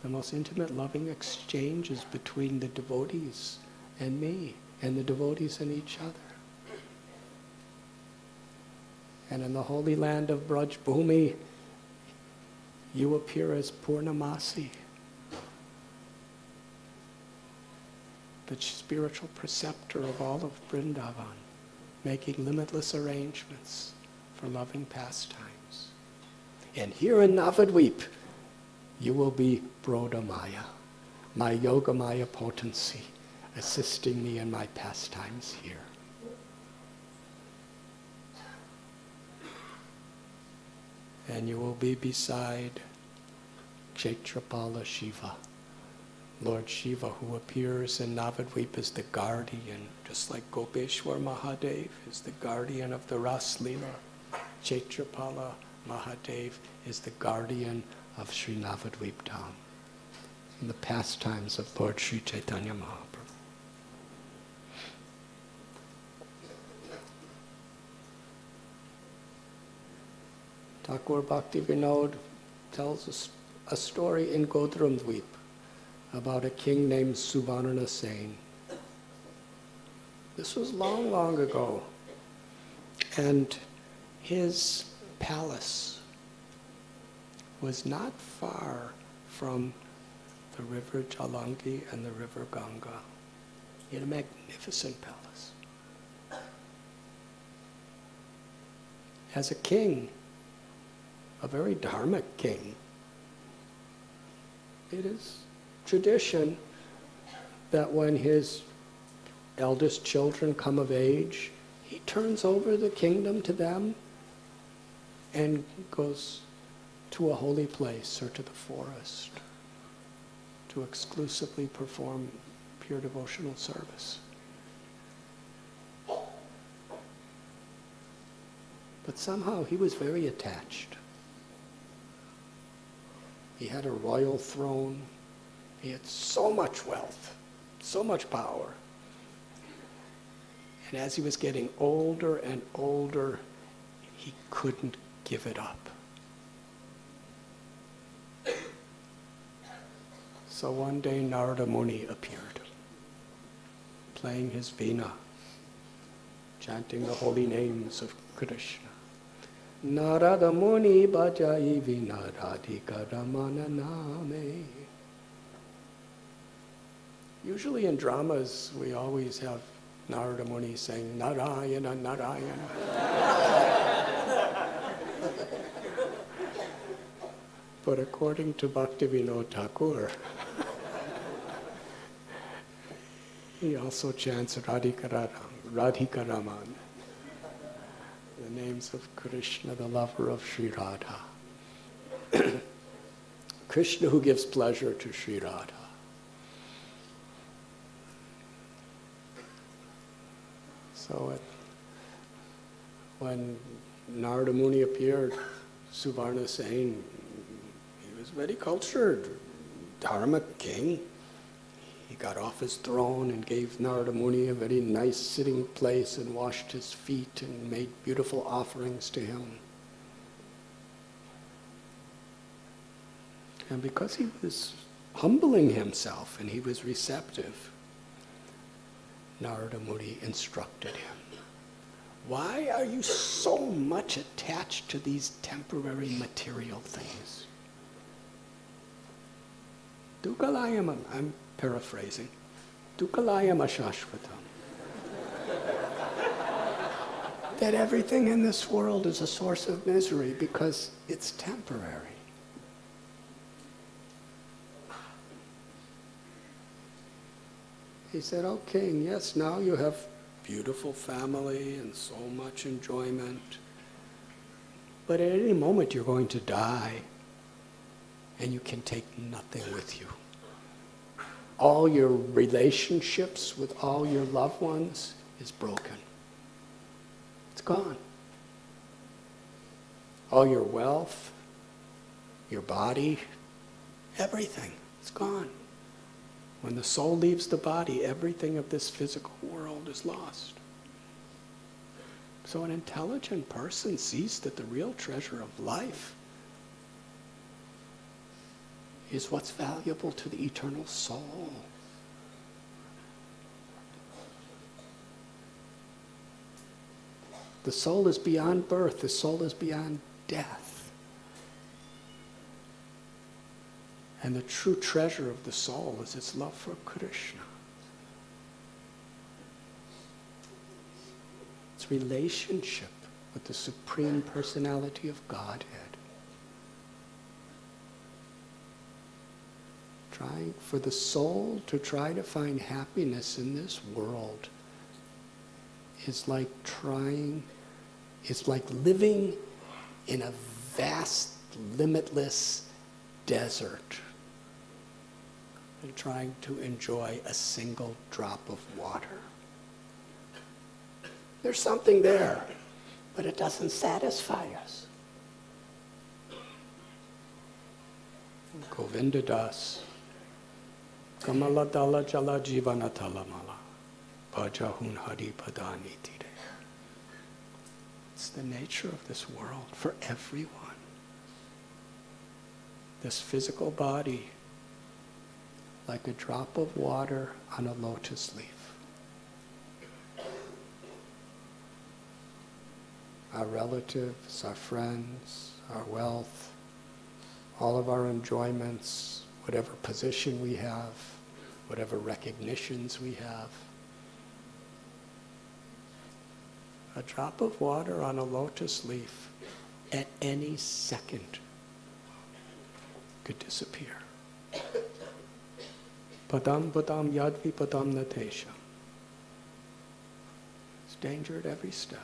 the most intimate, loving exchanges between the devotees and me, and the devotees and each other. And in the holy land of Braj Bhumi, you appear as Poornamasi, the spiritual preceptor of all of Vrindavan, making limitless arrangements for loving pastimes. And here in Navadvip, you will be Brodamaya, my Yogamaya potency, assisting me in my pastimes here. And you will be beside Kshetrapala Shiva, Lord Shiva, who appears in Navadvip as the guardian, just like Gopeshwar Mahadev is the guardian of the Ras Leela. Kshetrapala Mahadev is the guardian of Sri Navadvip Dham, in the pastimes of Lord Sri Chaitanya Mahaprabhu. Thakur Bhakti Vinod tells us a story in Godramdvip about a king named Suvarna Sen. This was long, long ago. And his palace was not far from the river Jalangi and the river Ganga. He had a magnificent palace. As a king, a very dharmic king, it is tradition that when his eldest children come of age, he turns over the kingdom to them and goes to a holy place or to the forest to exclusively perform pure devotional service. But somehow he was very attached. He had a royal throne. He had so much wealth, so much power. And as he was getting older and older, he couldn't give it up. So one day Narada Muni appeared, playing his veena, chanting the holy names of Krishna. Narada Muni bhajai veena radhika ramana name. Usually in dramas, we always have Narada Muni saying, Narayana, Narayana. But according to Bhaktivinoda Thakur, he also chants Radhika Raman, the names of Krishna, the lover of Sri Radha. Krishna who gives pleasure to Sri Radha. So when Narada Muni appeared, Suvarna Sen, he was very cultured, dharmic king. He got off his throne and gave Narada Muni a very nice sitting place and washed his feet and made beautiful offerings to him. And because he was humbling himself and he was receptive, Narada Muni instructed him, why are you so much attached to these temporary material things? Dukalayam, I'm paraphrasing, Dukalayam ashashvatam. That everything in this world is a source of misery because it's temporary. He said, oh king, yes, now you have beautiful family and so much enjoyment, but at any moment you're going to die and you can take nothing with you. All your relationships with all your loved ones is broken. It's gone. All your wealth, your body, everything, it's gone. When the soul leaves the body, everything of this physical world is lost. So an intelligent person sees that the real treasure of life is what's valuable to the eternal soul. The soul is beyond birth. The soul is beyond death. And the true treasure of the soul is its love for Krishna. Its relationship with the Supreme Personality of Godhead. Trying for the soul to try to find happiness in this world is like living in a vast, limitless desert and trying to enjoy a single drop of water. There's something there, but it doesn't satisfy us. Govinda Das. Kamala dala jala jivana talamala. Bhajahun hari padani tire. It's the nature of this world for everyone. This physical body, like a drop of water on a lotus leaf. Our relatives, our friends, our wealth, all of our enjoyments, whatever position we have, whatever recognitions we have. A drop of water on a lotus leaf at any second could disappear. Padam padam yadvi padam natesham. It's danger at every step.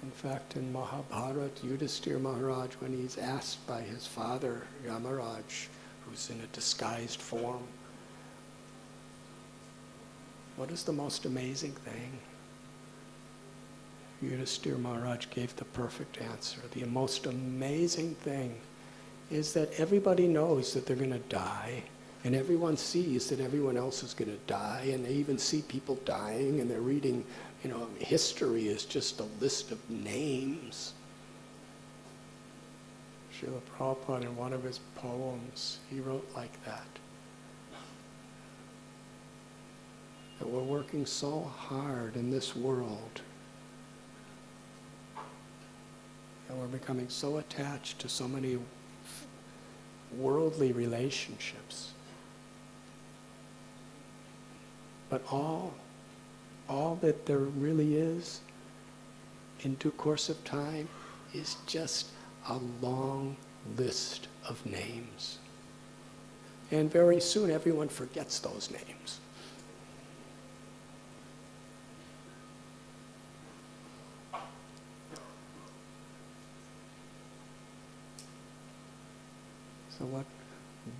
In fact, in Mahabharata, Yudhisthira Maharaj, when he's asked by his father, Yamaraj, who's in a disguised form, what is the most amazing thing? Yudhisthira Maharaj gave the perfect answer. The most amazing thing is that everybody knows that they're going to die, and everyone sees that everyone else is going to die, and they even see people dying, and they're reading, history is just a list of names. Srila Prabhupada, in one of his poems, he wrote like that. That we're working so hard in this world, and we're becoming so attached to so many worldly relationships. But all that there really is, in due course of time, is just a long list of names. And very soon everyone forgets those names. So what?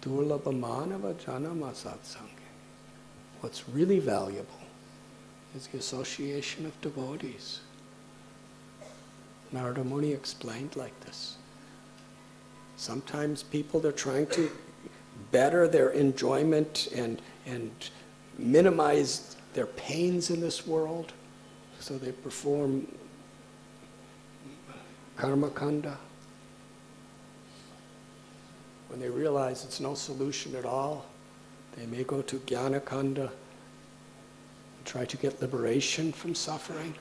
Durlabha manava janama satsanga. What's really valuable is the association of devotees. Narada Muni explained like this. Sometimes people, they're trying to better their enjoyment and minimize their pains in this world, so they perform karma kanda. When they realize it's no solution at all, they may go to jnana kanda, try to get liberation from suffering.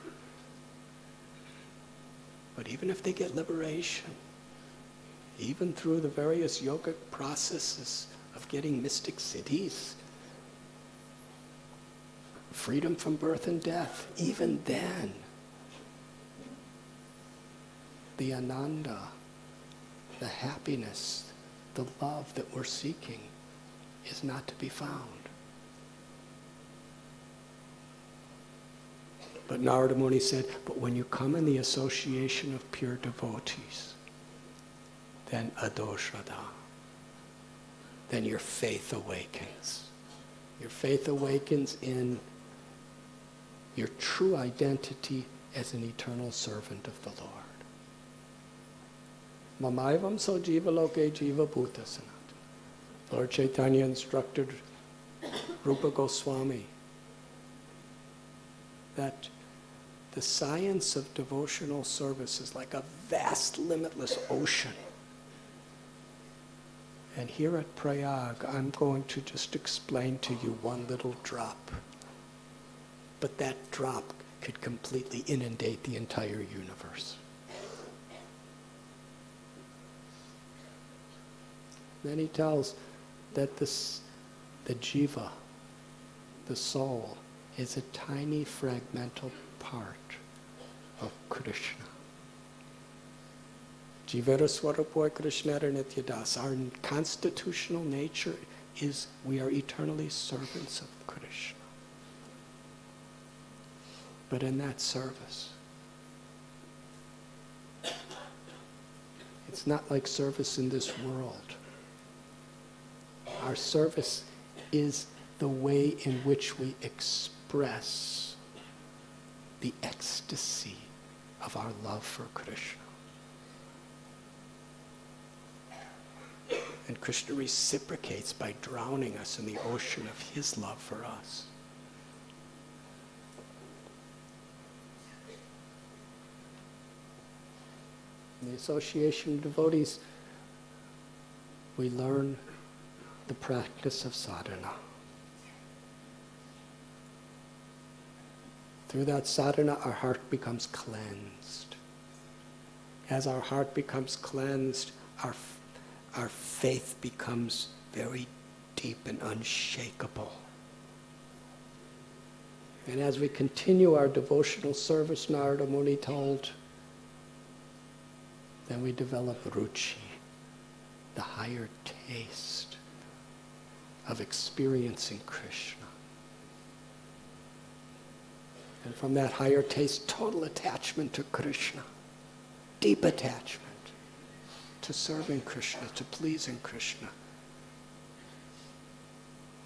But even if they get liberation, even through the various yogic processes of getting mystic siddhis, freedom from birth and death, even then, the ananda, the happiness, the love that we're seeking is not to be found. But Narada Muni said, but when you come in the association of pure devotees, then adoshrada, then your faith awakens. Your faith awakens in your true identity as an eternal servant of the Lord. Mamaivam so jiva loke jiva bhuta sanatana. Lord Chaitanya instructed Rupa Goswami that the science of devotional service is like a vast, limitless ocean. And here at Prayag, I'm going to just explain to you one little drop. But that drop could completely inundate the entire universe. Then he tells that the jiva, the soul, is a tiny fragmental part of Krishna. Jivara Swarapoi Krishnara Nityadas. Our constitutional nature is we are eternally servants of Krishna. But in that service, it's not like service in this world. Our service is the way in which we express the ecstasy of our love for Krishna. And Krishna reciprocates by drowning us in the ocean of his love for us. In the association of devotees, we learn the practice of sadhana. Through that sadhana, our heart becomes cleansed. As our heart becomes cleansed, our faith becomes very deep and unshakable. And as we continue our devotional service, Narada Muni told, then we develop ruchi, the higher taste of experiencing Krishna. And from that higher taste, total attachment to Krishna, deep attachment to serving Krishna, to pleasing Krishna.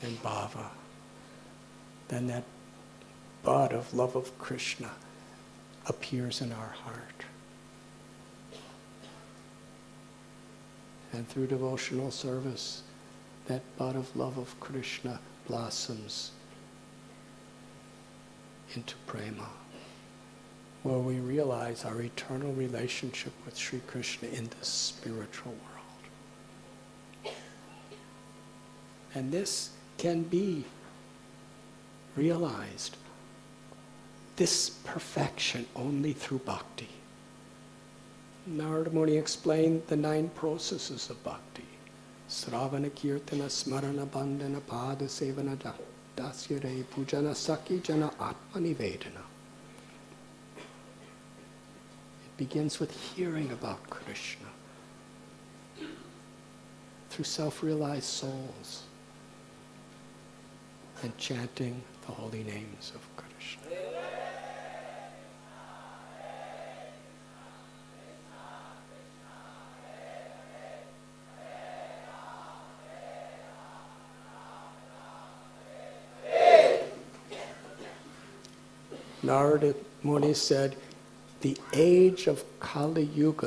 And bhava, then that bud of love of Krishna appears in our heart. And through devotional service, that bud of love of Krishna blossoms into prema, where we realize our eternal relationship with Sri Krishna in the spiritual world. And this can be realized, this perfection, only through bhakti. Narada Muni explained the 9 processes of bhakti. Sravana Kirtana Smarana Bandhana Pada Sevana Dasyare Pujana Sakhi Jana Atma Nivedana. It begins with hearing about Krishna through self-realized souls and chanting the holy names of Krishna. Narada Muni said, the age of Kali Yuga